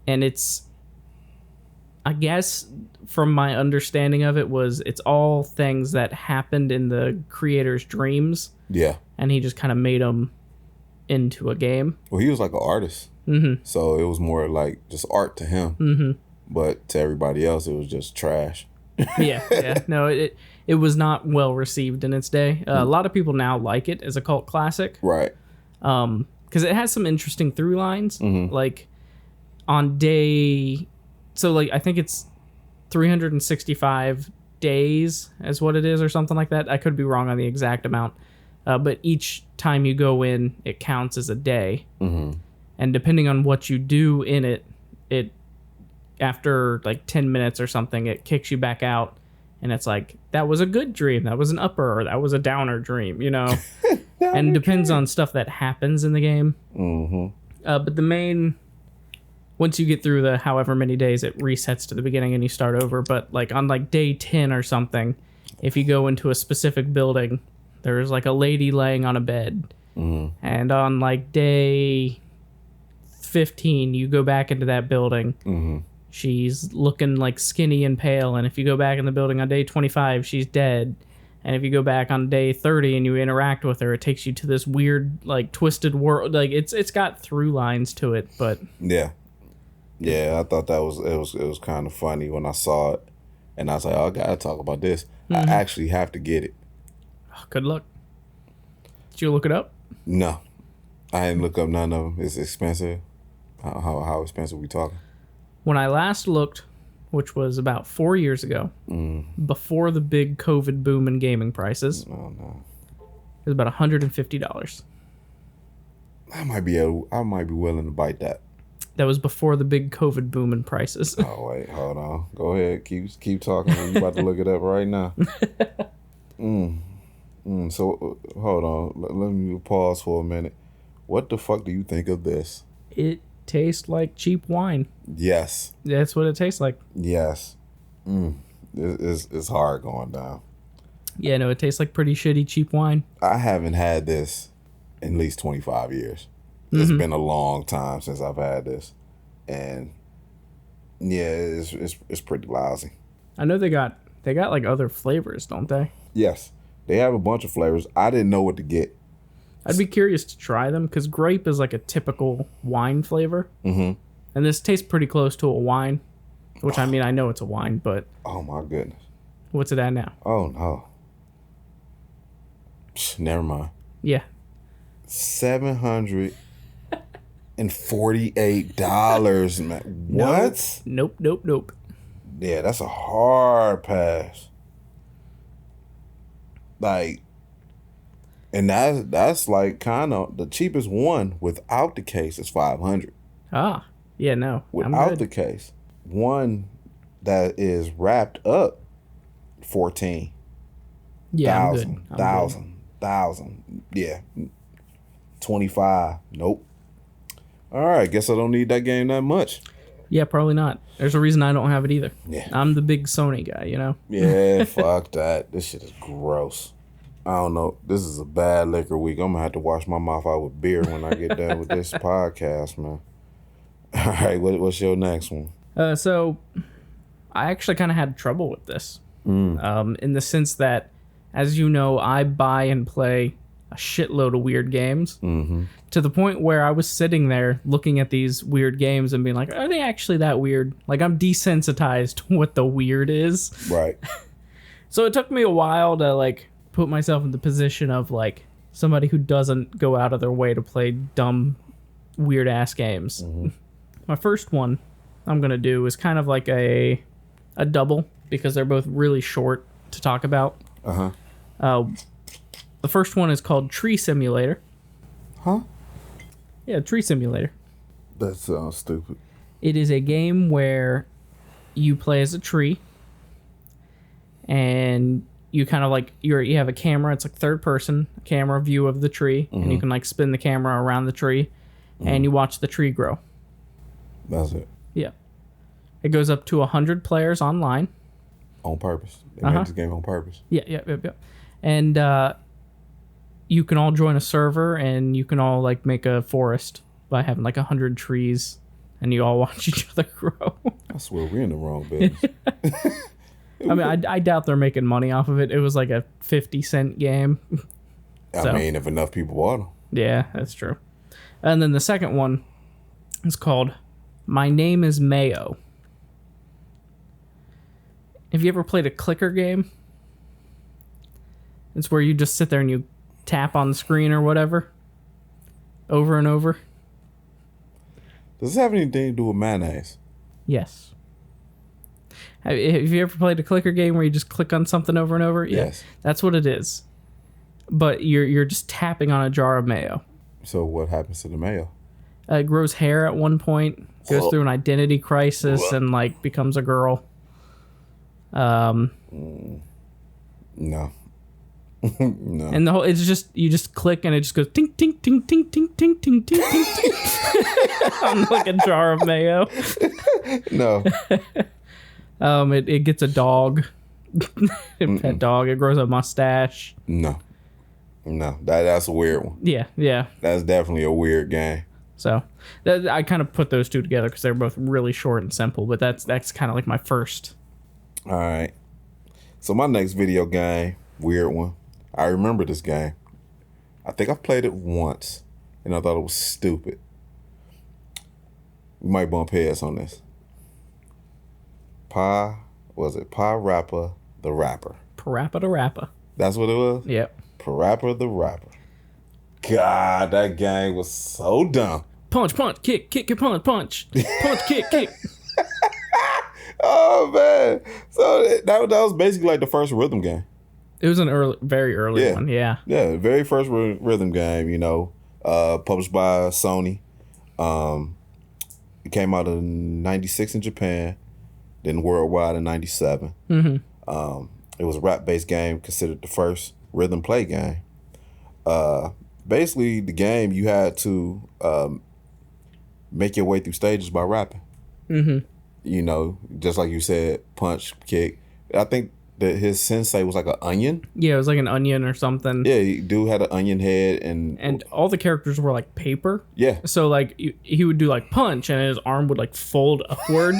it's... I guess, from my understanding of it, it's all things that happened in the creator's dreams. Yeah. And he just kind of made them into a game. Well, he was like an artist. So it was more like just art to him. But to everybody else, it was just trash. Yeah. No, it was not well received in its day. A lot of people now like it as a cult classic. Right. Because it has some interesting through lines. Like, on day... So, like, I think it's 365 days is what it is or something like that. I could be wrong on the exact amount. But each time you go in, it counts as a day. And depending on what you do in it, after, like, 10 minutes or something, it kicks you back out And it's like, that was a good dream, that was an upper, or that was a downer dream, you know? And it depends on stuff that happens in the game. But the main, once you get through the however many days, it resets to the beginning and you start over. But like on like day 10 or something, if you go into a specific building, there's like a lady laying on a bed. And on like day 15, you go back into that building. She's looking like skinny and pale. And if you go back in the building on day 25, she's dead. And if you go back on day 30 and you interact with her, it takes you to this weird, like, twisted world. Like, it's got through lines to it, but... Yeah, I thought that was kind of funny when I saw it. And I was like, oh, I gotta talk about this. I actually have to get it. Oh, good luck. Did you look it up? No. I didn't look up none of them. It's expensive. How expensive we talking? When I last looked, which was about 4 years ago, before the big COVID boom in gaming prices, it was about $150. I might be willing to bite that. That was before the big COVID boom in prices. Oh wait, hold on. Go ahead, keep talking. You about to look it up right now. So hold on. Let me pause for a minute. What the fuck do you think of this? It tastes like cheap wine. Yes. That's what it tastes like. Yes. It's hard going down. Yeah, no, it tastes like pretty shitty cheap wine. I haven't had this in at least 25 years. It's been a long time since I've had this. And yeah, it's pretty lousy. I know they got like other flavors, don't they? Yes. They have a bunch of flavors. I didn't know what to get. I'd be curious to try them because grape is like a typical wine flavor. And this tastes pretty close to a wine, which I mean, I know it's a wine, but... Oh my goodness. What's it at now? Oh no. Never mind. Yeah. $748, man. What? Nope. Yeah, that's a hard pass. Like, and that's like kind of the cheapest one without the case is $500. Ah, yeah, no. Without the case, one that is wrapped up, 14. Yeah, thousand. Yeah, 25. Nope. All right, guess I don't need that game that much. Yeah, probably not. There's a reason I don't have it either. Yeah. I'm the big Sony guy, you know? Yeah, fuck that. This shit is gross. I don't know. This is a bad liquor week. I'm gonna have to wash my mouth out with beer when I get done with this podcast, man. All right, what's your next one? So I actually kind of had trouble with this. In the sense that, as you know, I buy and play a shitload of weird games. To the point where I was sitting there looking at these weird games and being like, are they actually that weird? Like, I'm desensitized to what the weird is. Right. So it took me a while to, like, put myself in the position of, like, somebody who doesn't go out of their way to play dumb, weird-ass games. My first one I'm going to do is kind of like a double, because they're both really short to talk about. The first one is called Tree Simulator. Huh? Yeah, Tree Simulator. That sounds stupid. It is a game where you play as a tree, and you kind of like you have a camera. It's like third person camera view of the tree, and you can like spin the camera around the tree, and you watch the tree grow. That's it. Yeah, it goes up to 100 players online. On purpose. They made this game on purpose. Yeah. And you can all join a server, and you can all like make a forest by having like 100 trees, and you all watch each other grow. I swear we're in the wrong business. I mean, I doubt they're making money off of it. It was like a 50-cent game. I mean, if enough people bought them. Yeah, that's true. And then the second one is called My Name is Mayo. Have you ever played a clicker game? It's where you just sit there and you tap on the screen or whatever over and over. Does this have anything to do with mayonnaise? Yes. Have you ever played a clicker game where you just click on something over and over? Yes. Yeah, that's what it is. But you're just tapping on a jar of mayo. So what happens to the mayo? It grows hair at one point, goes through an identity crisis, and like becomes a girl. No. No. And the whole it's just you just click and it just goes tink tink tink tink tink tink tink tink tink. I'm like a jar of mayo. No. It gets a dog. A pet dog. It grows a mustache. No. That's a weird one. Yeah. That's definitely a weird game. So I kind of put those two together because they're both really short and simple. But that's kind of like my first. All right. So my next video game, weird one. I remember this game. I think I've played it once, and I thought it was stupid. We might bump heads on this. Parappa the Rapper? Parappa the Rapper. That's what it was? Yep. Parappa the Rapper. God, that game was so dumb. Punch, kick, punch, punch, kick. Oh, man. So that was basically like the first rhythm game. It was an very early one, yeah. Yeah, the very first rhythm game, published by Sony. It came out in 96 in Japan, then worldwide in 97. Mm-hmm. It was a rap-based game, considered the first rhythm play game. Basically, the game, you had to make your way through stages by rapping. Mm-hmm. Just like you said, punch, kick. I think that his sensei was like an onion. Yeah, it was like an onion or something. Yeah, dude had an onion head, and all the characters were like paper. Yeah. So like he would do like punch, and his arm would like fold upward,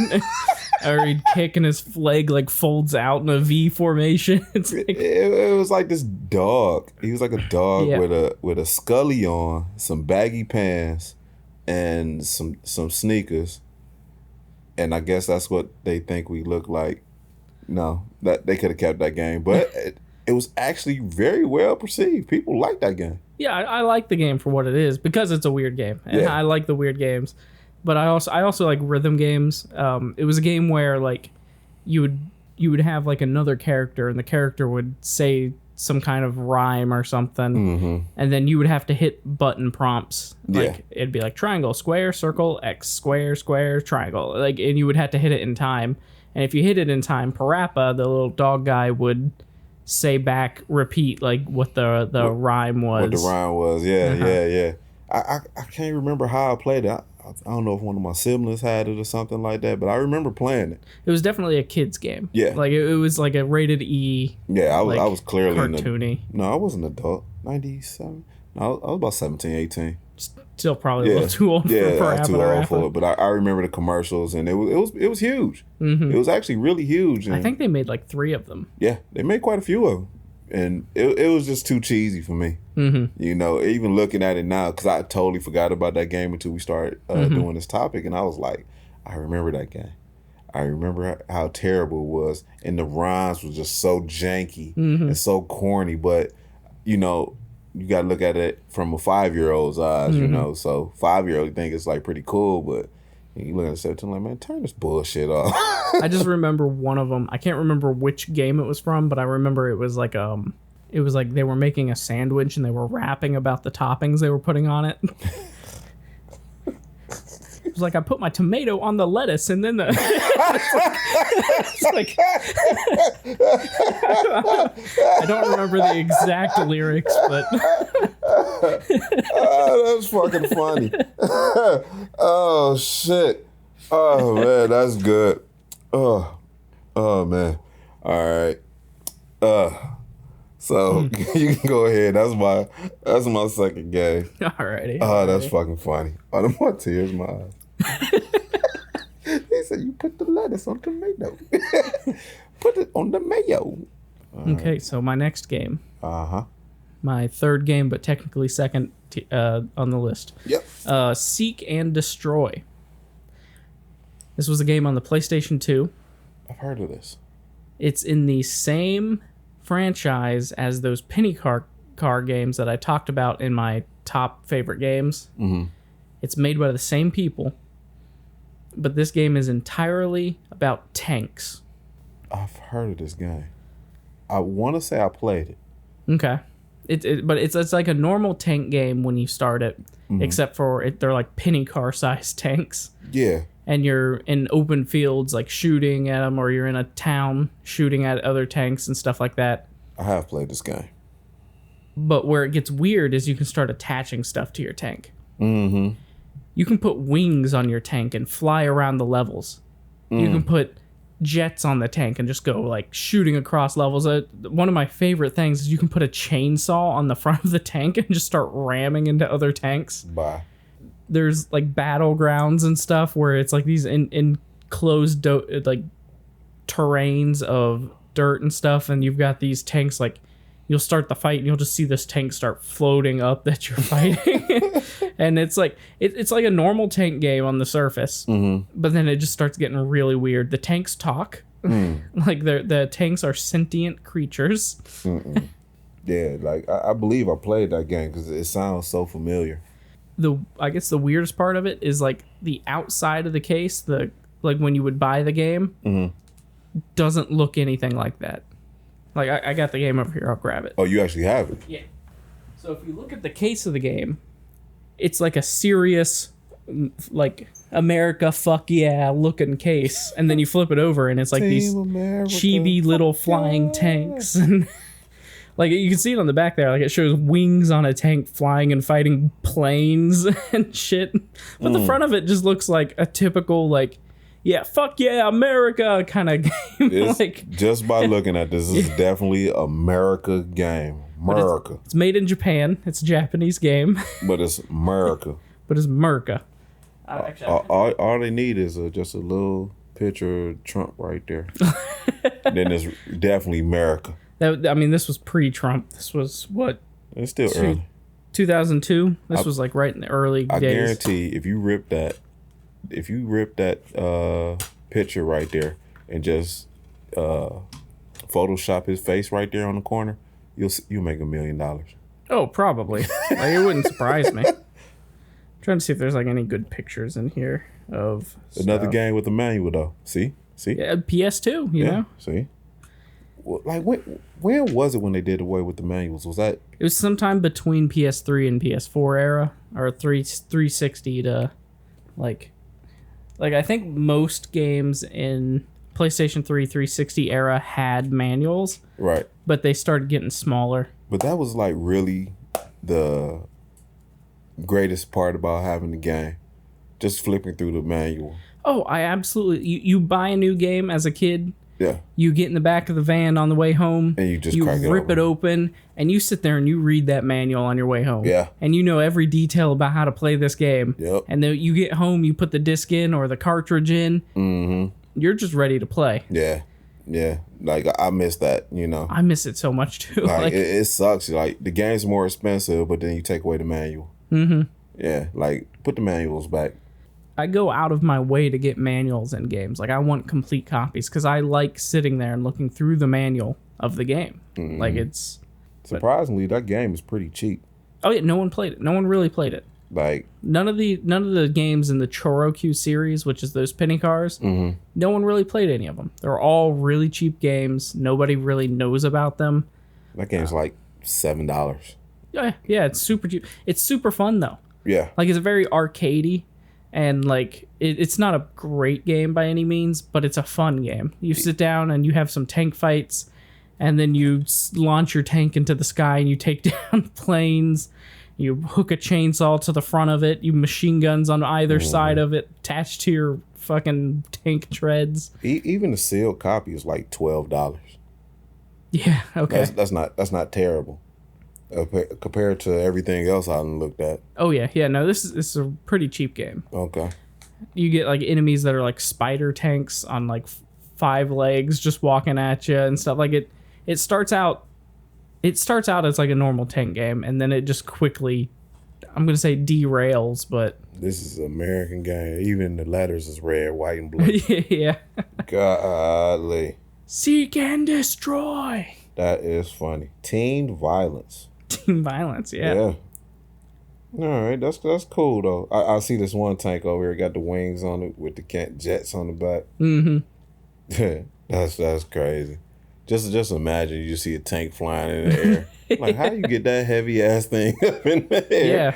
or he'd kick, and his leg like folds out in a V formation. It's like, it was like this dog. He was like a dog with a scully on, some baggy pants, and some sneakers. And I guess that's what they think we look like. No, that they could have kept that game, but it was actually very well perceived. People like that game. Yeah, I like the game for what it is because it's a weird game, and I like the weird games. But I also like rhythm games. It was a game where like you would have like another character, and the character would say some kind of rhyme or something, and then you would have to hit button prompts. Like it'd be like triangle, square, circle, X, square, triangle. Like, and you would have to hit it in time. And if you hit it in time, Parappa, the little dog guy, would say back, repeat like what the rhyme was. What the rhyme was, yeah. I can't remember how I played it. I don't know if one of my siblings had it or something like that, but I remember playing it. It was definitely a kid's game. Yeah. Like it was like a rated E. Yeah, I was clearly cartoony. No, I wasn't an adult. 97. No, I was about 17, 18. Still probably a little too old for Parappa. I was too old for it, but I remember the commercials, and it was huge. Mm-hmm. It was actually really huge. And I think they made like 3 of them. Yeah, they made quite a few of them, and it was just too cheesy for me. Mm-hmm. Even looking at it now, because I totally forgot about that game until we started doing this topic, and I was like, I remember that game. I remember how terrible it was, and the rhymes was just so janky and so corny, but you got to look at it from a 5-year-old's eyes, So 5-year-old think it's like pretty cool, but you look at it 17, like, man, turn this bullshit off. I just remember one of them. I can't remember which game it was from, but I remember it was like they were making a sandwich and they were rapping about the toppings they were putting on it. It was like, I put my tomato on the lettuce, and then it's like I don't remember the exact lyrics, but that's fucking funny. Oh shit. Oh man, that's good. Oh man. All right. So you can go ahead. That's my second game. Alrighty. Oh, that's fucking funny. Oh, them more tears in my eyes. He said, you put the lettuce on tomato. Put it on the mayo. Okay, so my next game. Uh-huh. My third game, but technically second on the list. Yep. Seek and Destroy. This was a game on the PlayStation 2. I've heard of this. It's in the same franchise as those penny car games that I talked about in my top favorite games. Mm-hmm. It's made by the same people, but this game is entirely about tanks. I've heard of this game. I want to say I played it. Okay. But it's like a normal tank game when you start it, except for they're like penny car sized tanks. Yeah. and you're in open fields like shooting at them, or you're in a town shooting at other tanks and stuff like that. I have played this game. But where it gets weird is you can start attaching stuff to your tank. Mm-hmm. You can put wings on your tank and fly around the levels. You can put jets on the tank and just go like shooting across levels. One of my favorite things is you can put a chainsaw on the front of the tank and just start ramming into other tanks. Bye. There's like battlegrounds and stuff where it's like these enclosed like terrains of dirt and stuff, and you've got these tanks like you'll start the fight and you'll just see this tank start floating up that you're fighting. And it's like it's like a normal tank game on the surface, but then it just starts getting really weird. The tanks talk. Like the tanks are sentient creatures. Yeah, like I believe I played that game because it sounds so familiar. I guess the weirdest part of it is like the outside of the case, like when you would buy the game, doesn't look anything like that. Like I got the game over here, I'll grab it. Oh, you actually have it? Yeah. So if you look at the case of the game, it's like a serious, like America fuck yeah looking case, and then you flip it over and it's like Team these America, chibi little flying tanks, and like you can see it on the back there, like it shows wings on a tank flying and fighting planes and shit. But the front of it just looks like a typical like, yeah, fuck yeah, America kind of game. Like, just by looking at this is definitely America game. America. It's made in Japan. It's a Japanese game. But it's America. But it's America. All they need is just a little picture of Trump right there. Then it's definitely America. This was pre-Trump. This was what? It's still early. 2002. This was like right in the early days. I guarantee if you rip that picture right there and just Photoshop his face right there on the corner, you'll make $1 million. Oh, probably. Like, it wouldn't surprise me. I'm trying to see if there's like any good pictures in here of another stuff. game with the manual though. See, yeah, PS2. You know. See, well, like when was it when they did away with the manuals? Was that? It was sometime between PS3 and PS4 era, or 360 to like I think most games in PlayStation 3 360 era had manuals. Right. But they started getting smaller. But that was like really the greatest part about having the game. Just flipping through the manual. Oh, I absolutely... You buy a new game as a kid. Yeah. You get in the back of the van on the way home. And you rip it open. And you sit there and you read that manual on your way home. Yeah. And you know every detail about how to play this game. Yep. And then you get home, you put the disc in or the cartridge in. Mm-hmm. You're just ready to play. Yeah. Yeah. Like, I miss that, you know. I miss it so much, too. Like it sucks. Like, the game's more expensive, but then you take away the manual. Mm-hmm. Yeah. Like, put the manuals back. I go out of my way to get manuals in games. Like, I want complete copies because I like sitting there and looking through the manual of the game. Mm-hmm. Like, it's... Surprisingly, that game is pretty cheap. Oh, yeah. No one played it. No one really played it. Like... None of the games in the Chorokyu series, which is those penny cars, no one really played any of them. They're all really cheap games. Nobody really knows about them. That game's like $7. Yeah, it's super cheap. It's super fun, though. Yeah. Like, it's very arcadey. And, like, it's not a great game by any means, but it's a fun game. You sit down and you have some tank fights, and then you launch your tank into the sky and you take down planes. You hook a chainsaw to the front of it. You machine guns on either side of it attached to your fucking tank treads. Even the sealed copy is like $12. Yeah, okay. That's not terrible. Compared to everything else I looked at. Oh yeah, no, this is a pretty cheap game. Okay. You get like enemies that are like spider tanks on like 5 legs just walking at you and stuff. Like it starts out as like a normal tank game, and then it just quickly, I'm gonna say derails, but this is an American game. Even the letters is red, white, and blue. Yeah. Godly. Seek and destroy. That is funny. Teen violence. Teen violence, yeah. Yeah. All right, that's cool though. I see this one tank over here got the wings on it with the jets on the back. Mm-hmm. That's crazy. Just imagine you just see a tank flying in the air. Like, how do you get that heavy ass thing up in the air? Yeah.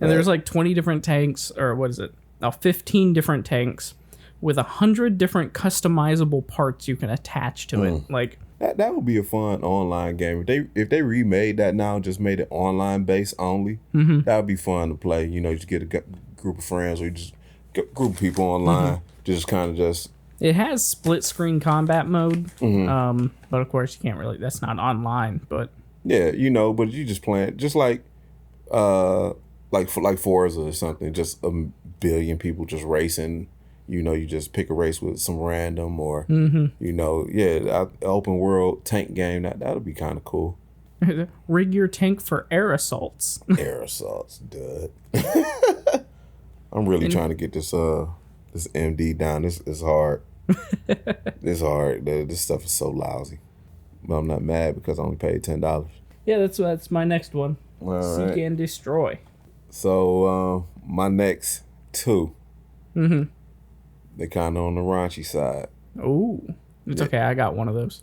And there's like 20 different tanks, or what is it? 15 different tanks with 100 different customizable parts you can attach to it. Like that would be a fun online game. If they remade that now, just made it online based only, that would be fun to play. You know, you just get a group of friends or you just get a group of people online, just kind of just. It has split screen combat mode, but of course you can't really. That's not online, but yeah, you know, but you just playing just like Forza or something. Just a billion people just racing. You know, you just pick a race with some random or, you know, open world tank game. That'll be kind of cool. Rig your tank for air assaults. Air assaults, dude. I'm really trying to get this MD down. This is hard. It's hard. This stuff is so lousy. But I'm not mad because I only paid $10. Yeah, that's my next one. All Seek right. and destroy. So my next two. They kind of on the raunchy side. Ooh, it's okay. I got one of those.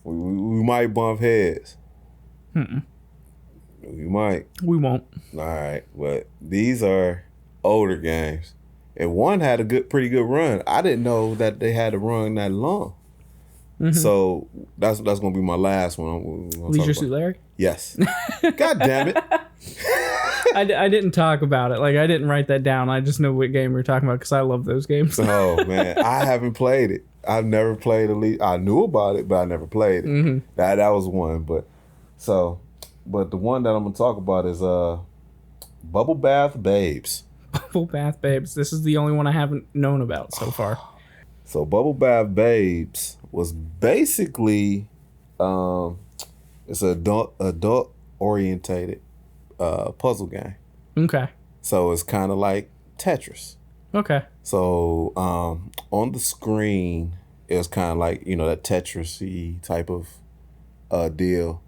We might bump heads. We might. We won't. All right, but these are older games, and one had a pretty good run. I didn't know that they had a run that long. So that's gonna be my last one. Leisure Suit Larry? Yes. God damn it. I didn't talk about it. Like, I didn't write that down. I just know what game we're talking about because I love those games. Oh, man. I haven't played it. I've never played I knew about it, but I never played it. That was one. But the one that I'm going to talk about is Bubble Bath Babes. Bubble Bath Babes. This is the only one I haven't known about so far. So Bubble Bath Babes was basically it's an adult orientated puzzle game. Okay. So it's kind of like Tetris. Okay. So on the screen, it's kind of like, you know, that Tetris-y type of deal,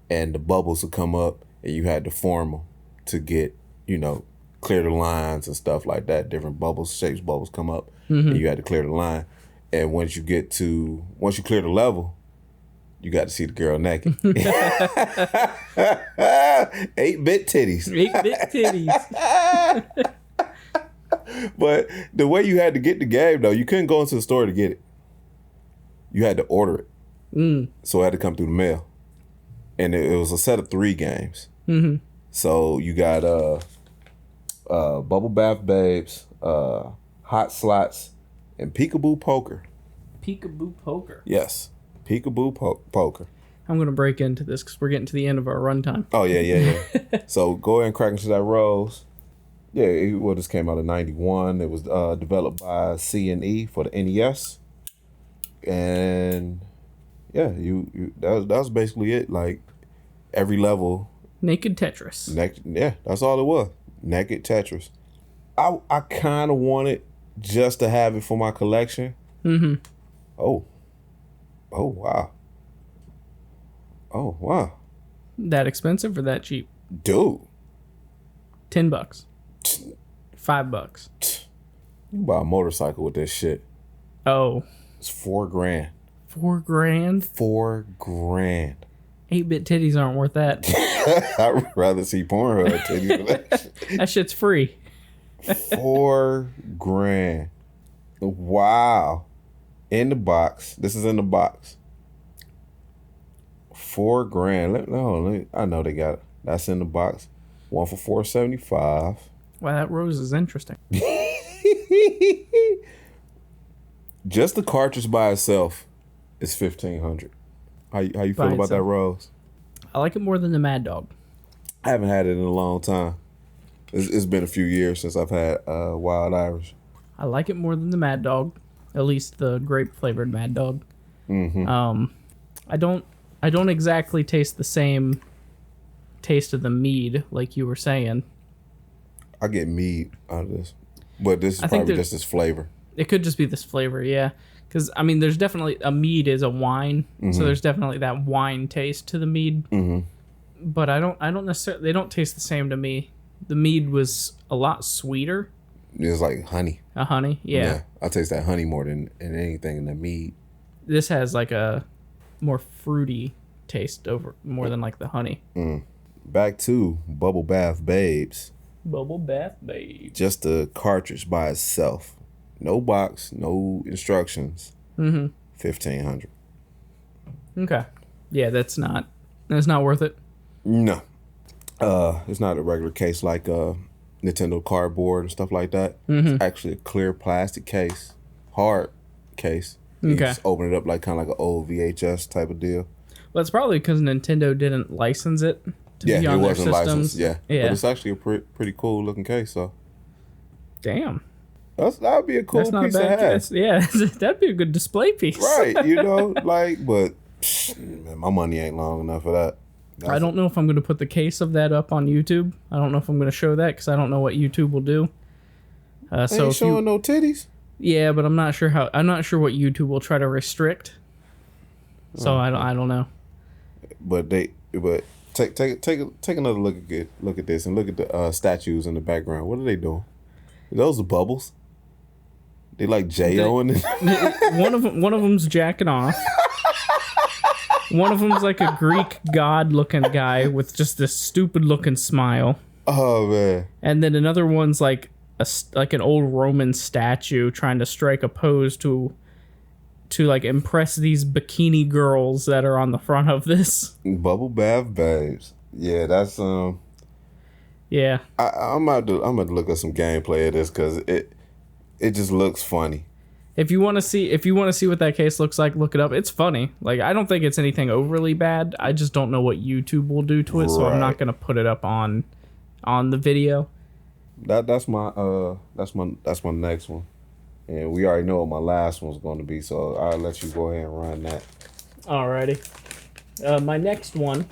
and the bubbles would come up, and you had to form them to get, you know, clear the lines and stuff like that. Different shapes bubbles come up, and you had to clear the line. And once you clear the level, you got to see the girl naked. 8-bit titties. 8-bit titties. But the way you had to get the game, though, you couldn't go into the store to get it. You had to order it. So it had to come through the mail. And it was a set of 3 games. So you got Bubble Bath Babes, Hot Slots, and Peekaboo Poker. Peekaboo Poker. Yes. Peekaboo Poker. I'm going to break into this because we're getting to the end of our runtime. Oh, yeah. So go ahead and crack into that Rose. Yeah, this came out in 91. It was developed by C&E for the NES. And yeah, that was basically it. Like every level. Naked Tetris. Yeah, that's all it was. Naked Tetris. I kind of wanted just to have it for my collection. Oh, wow. Oh, wow. That expensive or that cheap? Dude. $10. $5. You can buy a motorcycle with this shit. Oh. It's $4,000. $4,000? $4,000. 8-bit titties aren't worth that. I'd rather see Pornhub titties than that shit. That shit's free. $4,000. Wow. In the box. This is in the box. $4,000. I know they got it. That's in the box. One for $475. Wow, that Rose is interesting. Just the cartridge by itself is $1,500. How you feel about that Rose? I like it more than the Mad Dog. I haven't had it in a long time. It's been a few years since I've had Wild Irish. I like it more than the Mad Dog, at least the grape flavored Mad Dog. I don't exactly taste the same taste of the mead like you were saying. I get mead out of this, but this is probably just this flavor. It could just be this flavor, yeah. Because I mean, there's definitely a mead is a wine, so there's definitely that wine taste to the mead. But I don't necessarily. They don't taste the same to me. The mead was a lot sweeter. It's like honey. A honey, yeah. I taste that honey more than anything in the mead. This has like a more fruity taste more than like the honey. Back to Bubble Bath Babes. Bubble Bath Babe. Just the cartridge by itself. No box, no instructions. 1,500. Okay. Yeah, that's not worth it. No. It's not a regular case like Nintendo cardboard and stuff like that. It's actually a clear plastic case. Hard case. You just open it up like kind of like an old VHS type of deal. Well, it's probably because Nintendo didn't license it to be on their systems. Licensed. Yeah. But it's actually a pretty cool looking case. So. Damn. That would be a cool piece to have. Yeah, that'd be a good display piece. Right. But man, my money ain't long enough for that. I don't know if I'm going to put the case of that up on YouTube. I don't know if I'm going to show that because I don't know what YouTube will do. So ain't showing no titties. Yeah, but I'm not sure what YouTube will try to restrict. So I don't know. But take another look at this and look at the statues in the background. What are they doing? Those are bubbles. They like J-O-ing it. One of them's jacking off. One of them's like a Greek god-looking guy with just this stupid-looking smile. Oh man! And then another one's like an old Roman statue trying to strike a pose to like impress these bikini girls that are on the front of this. Bubble bath babes. Yeah, that's Yeah. I'm about to look at some gameplay of this because it just looks funny. If you want to see what that case looks like, look it up. It's funny. Like, I don't think it's anything overly bad. I just don't know what YouTube will do to it, so I'm not gonna put it up on the video. That's my next one, and we already know what my last one's going to be. So I'll let you go ahead and run that. Alrighty. My next one.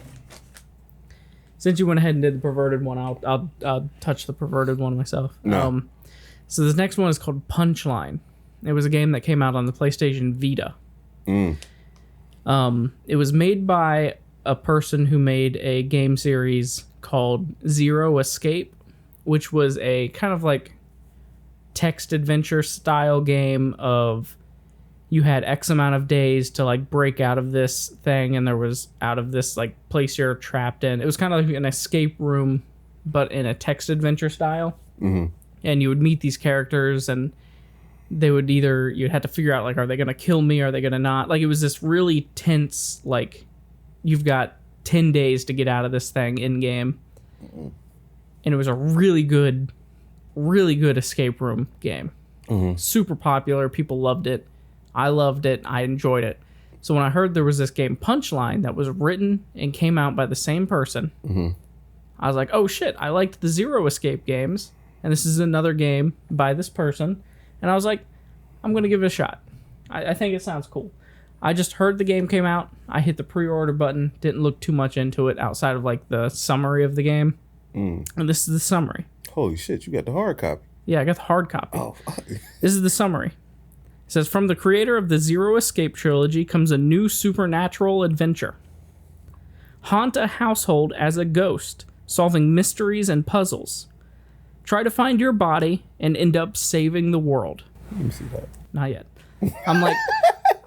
Since you went ahead and did the perverted one, I'll touch the perverted one myself. No. So this next one is called Punchline. It was a game that came out on the PlayStation Vita. It was made by a person who made a game series called Zero Escape, which was a kind of like text adventure style game of you had X amount of days to like break out of this thing, and there was out of this like place you're trapped in. It was kind of like an escape room, but in a text adventure style. And you would meet these characters, and they would you'd have to figure out like, are they gonna kill me? Are they gonna not? Like, it was this really tense, like, you've got 10 days to get out of this thing in game. And it was a really good escape room game. Super popular. People loved it. I loved it. I enjoyed it. So when I heard there was this game Punchline that was written and came out by the same person, I was like, oh shit, I liked the Zero Escape games, and this is another game by this person. And I was like, I'm going to give it a shot. I think it sounds cool. I just heard the game came out. I hit the pre-order button. Didn't look too much into it outside of like the summary of the game. And this is the summary. Holy shit, you got the hard copy. Yeah, I got the hard copy. Oh, this is the summary. It says, from the creator of the Zero Escape trilogy comes a new supernatural adventure. Haunt a household as a ghost, solving mysteries and puzzles. Try to find your body and end up saving the world. Let me see that. Not yet.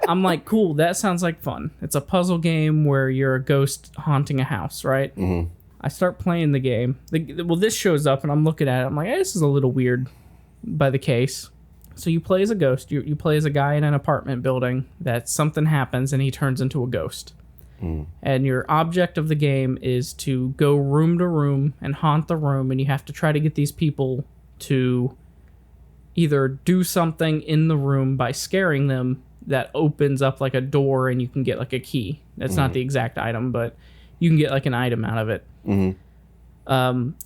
I'm like, cool, that sounds like fun. It's a puzzle game where you're a ghost haunting a house, right? I start playing the game. This shows up, and I'm looking at it. I'm like, hey, this is a little weird by the case. So you play as a ghost. You play as a guy in an apartment building that something happens, and he turns into a ghost. And your object of the game is to go room to room and haunt the room, and you have to try to get these people to either do something in the room by scaring them that opens up like a door, and you can get like a key. That's not the exact item, but you can get like an item out of it.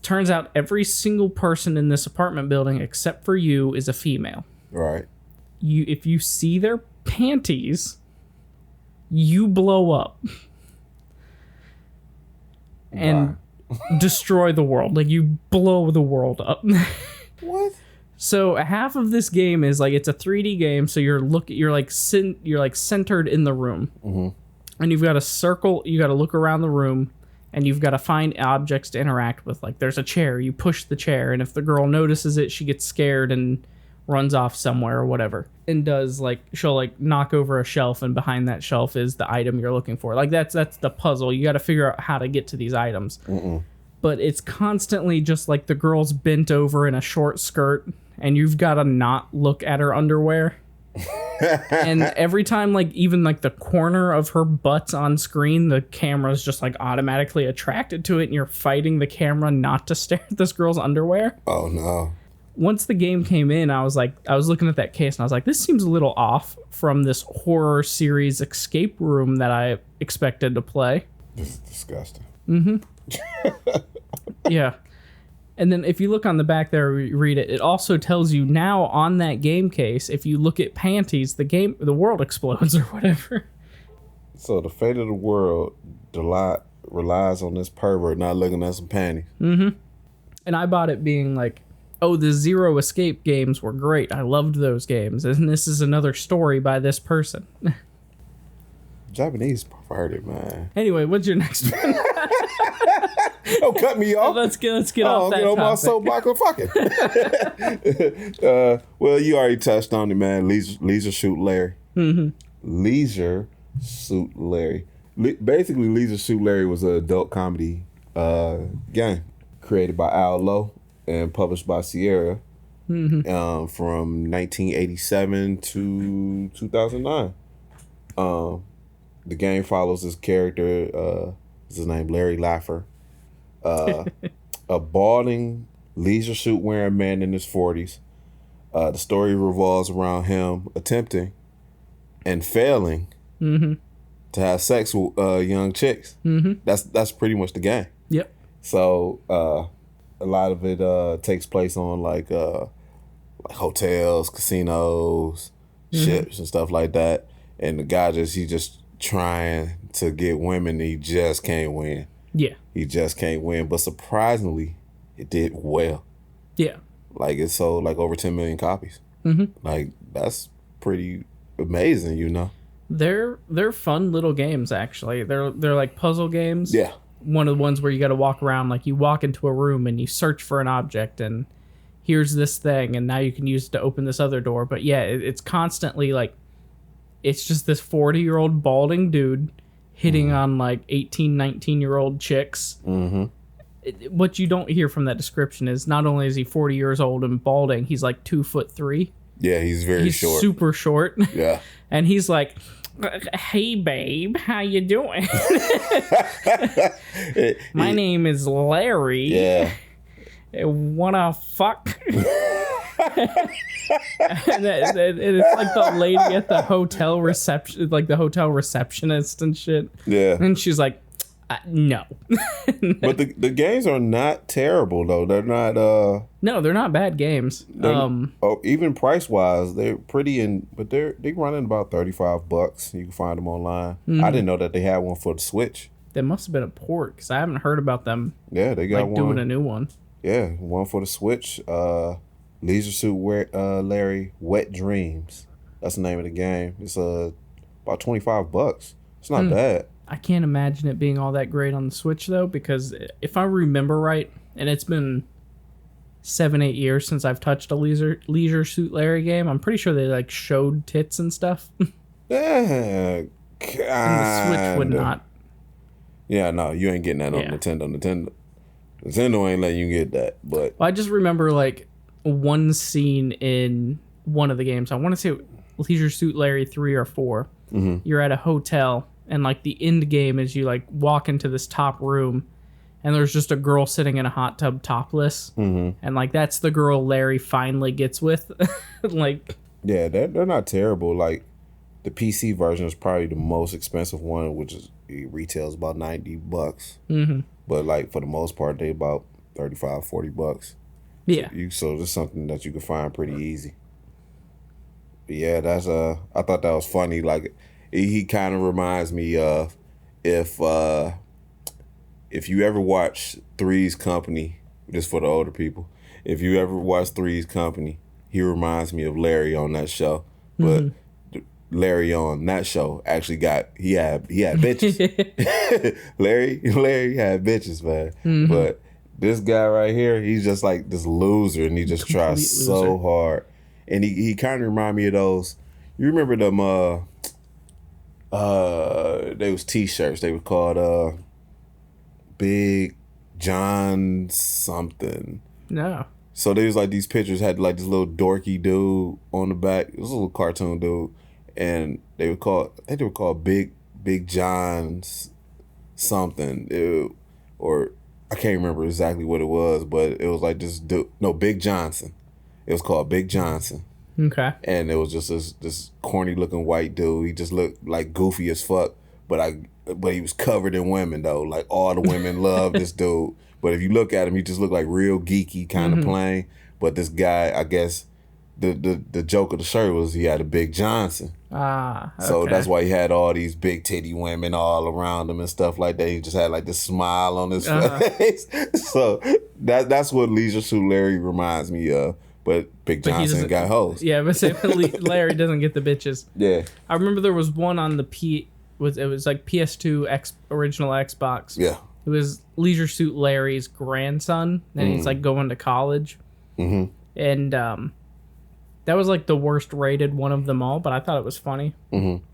Turns out every single person in this apartment building except for you is a female. Right. If you see their panties, you blow up and destroy the world. Like, you blow the world up. What? So half of this game is like, it's a 3D game, so you're centered in the room. And you've got a circle, you got to look around the room, and you've got to find objects to interact with. Like, there's a chair, you push the chair, and if the girl notices it, she gets scared and runs off somewhere or whatever. And she'll like knock over a shelf, and behind that shelf is the item you're looking for. Like, that's the puzzle. You got to figure out how to get to these items. but it's constantly just like the girl's bent over in a short skirt and you've got to not look at her underwear. And every time, like, even like the corner of her butt's on screen, the camera's just like automatically attracted to it and you're fighting the camera not to stare at this girl's underwear. Oh no. Once the game came in, I was looking at that case and I was like, this seems a little off from this horror series escape room that I expected to play. This is disgusting. Yeah. And then if you look on the back there, read it, it also tells you now on that game case, if you look at panties, the world explodes or whatever. So the fate of the world relies on this pervert not looking at some panties. And I bought it being like, oh, the Zero Escape games were great. I loved those games. And this is another story by this person. Japanese perverted, man. Anyway, what's your next one? Don't cut me off. Let's get off that get on my topic. soapbox and fucking. Well, you already touched on it, man. Leisure Suit Larry. Leisure Suit Larry. Basically, Leisure Suit Larry was an adult comedy game created by Al Lowe and published by Sierra from 1987 to 2009. The game follows this character, his name Larry Laffer, a balding leisure suit wearing man in his 40s. The story revolves around him attempting and failing to have sex with young chicks. That's pretty much the game. Yep. So a lot of it takes place on like hotels, casinos, ships, and stuff like that. And the guy he just trying to get women, he just can't win. Yeah. He just can't win. But surprisingly, it did well. Yeah. Like it sold like over 10 million copies. Like that's pretty amazing, you know. They're fun little games actually. They're like puzzle games. Yeah. One of the ones where you got to walk around, like you walk into a room and you search for an object and here's this thing and now you can use it to open this other door. But yeah, it's constantly like, it's just this 40-year-old balding dude hitting on like 18, 19-year-old chicks. What you don't hear from that description is not only is he 40 years old and balding, he's like 2'3". Yeah, he's very short. Super short. Yeah. And he's like, hey babe, how you doing? My name is Larry. Yeah. Wanna fuck? And it's like the lady at the hotel reception, like the hotel receptionist and shit. Yeah. And she's like, no. But the games are not terrible though. They're not No, they're not bad games. Even price wise, they're pretty but they running about $35. You can find them online. I didn't know that they had one for the Switch. There must have been a port because I haven't heard about them. Yeah, they got like one doing a new one. Yeah, one for the Switch. Leisure Suit Larry Wet Dreams. That's the name of the game. It's about $25. It's not bad. I can't imagine it being all that great on the Switch though, because if I remember right, and it's been 7-8 years since I've touched a Leisure Suit Larry game, I'm pretty sure they like showed tits and stuff. Yeah, And the Switch would not. Yeah, no, you ain't getting that on Nintendo. Nintendo ain't letting you get that. But I just remember like one scene in one of the games. I want to say Leisure Suit Larry 3 or 4. You're at a hotel and like the end game is you like walk into this top room and there's just a girl sitting in a hot tub topless. And like that's the girl Larry finally gets with. Like, yeah, they're not terrible. Like the PC version is probably the most expensive one, which is it retails about $90. But like for the most part, they about $35-$40. yeah. So this is something that you can find pretty easy. But yeah, that's I thought that was funny. Like he kind of reminds me of if you ever watch Three's Company, just for the older people. If you ever watch Three's Company, he reminds me of Larry on that show. But Larry on that show actually he had bitches. Larry had bitches, man. But this guy right here, he's just like this loser, and he just tries so hard. And he kind of remind me of those. You remember them? They was T-shirts. They were called Big John something. No. So there was like these pictures had like this little dorky dude on the back. It was a little cartoon dude, and they were called. I think they were called Big John's something, or I can't remember exactly what it was, but it was like this dude. No, Big Johnson. It was called Big Johnson. Okay. And it was just this corny looking white dude. He just looked like goofy as fuck, but he was covered in women though. Like all the women loved this dude. But if you look at him, he just looked like real geeky, kind of plain. But this guy, I guess, the joke of the shirt was he had a Big Johnson. Ah, okay. So that's why he had all these big titty women all around him and stuff like that. He just had like this smile on his face. So that's what Leisure Suit Larry reminds me of. But Big Johnson got hoes. Yeah, but Larry doesn't get the bitches. Yeah. I remember there was one on the it was like PS2 original Xbox. Yeah. It was Leisure Suit Larry's grandson, and he's like going to college. Mm-hmm. And that was like the worst rated one of them all, but I thought it was funny. Mm-hmm.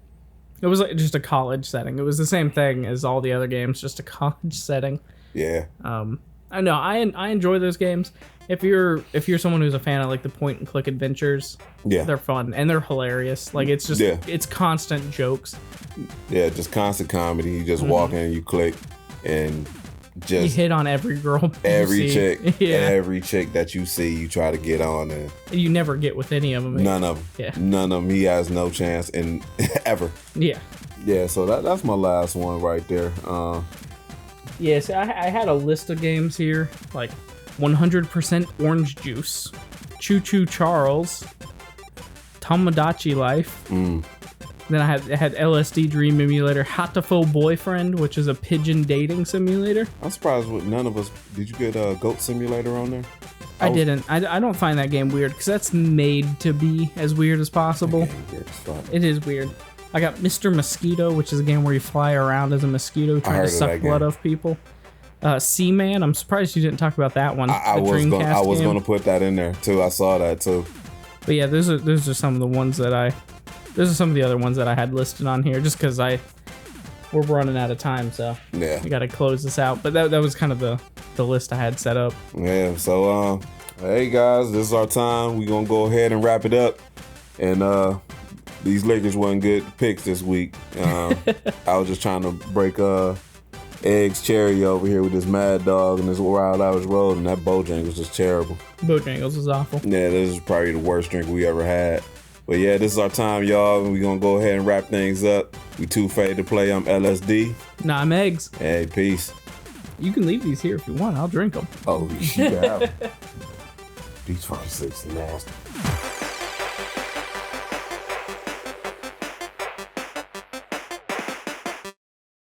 It was like just a college setting. It was the same thing as all the other games, just a college setting. Yeah. I know I enjoy those games. If you're someone who's a fan of like the point and click adventures, yeah, they're fun and they're hilarious. Like it's just it's constant jokes. Yeah, just constant comedy. You just walk in, you click, and just you hit on every girl, every chick, every chick that you see, you try to get on, and you never get with any of them. None of them. Yeah, none of them. He has no chance in ever. Yeah. Yeah. So that's my last one right there. Yes, I had a list of games here, like 100% Orange Juice, Choo Choo Charles, Tomodachi Life. Then I had LSD Dream Emulator, Hatoful Boyfriend, which is a pigeon dating simulator. I'm surprised with none of us. Did you get a Goat Simulator on there? I didn't. I don't find that game weird because that's made to be as weird as possible. It is weird. I got Mr. Mosquito, which is a game where you fly around as a mosquito trying to suck blood off people. Seaman, I'm surprised you didn't talk about that one. I was going to put that in there too. I saw that too. But yeah, those are some of the ones that those are some of the other ones that I had listed on here just because we're running out of time, so yeah, we got to close this out. But that was kind of the list I had set up. Yeah, so hey guys, this is our time. We're gonna go ahead and wrap it up. And these Lakers wasn't good picks this week. I was just trying to break Eggs cherry over here with this Mad Dog and this Wild Hours Road, and that Bojangles was terrible. Bojangles was awful. Yeah, this is probably the worst drink we ever had. But yeah, this is our time, y'all. We're going to go ahead and wrap things up. We too faded to play. I'm LSD. Nah, I'm Eggs. Hey, peace. You can leave these here if you want. I'll drink them. Oh, yeah. These fucking six nasty.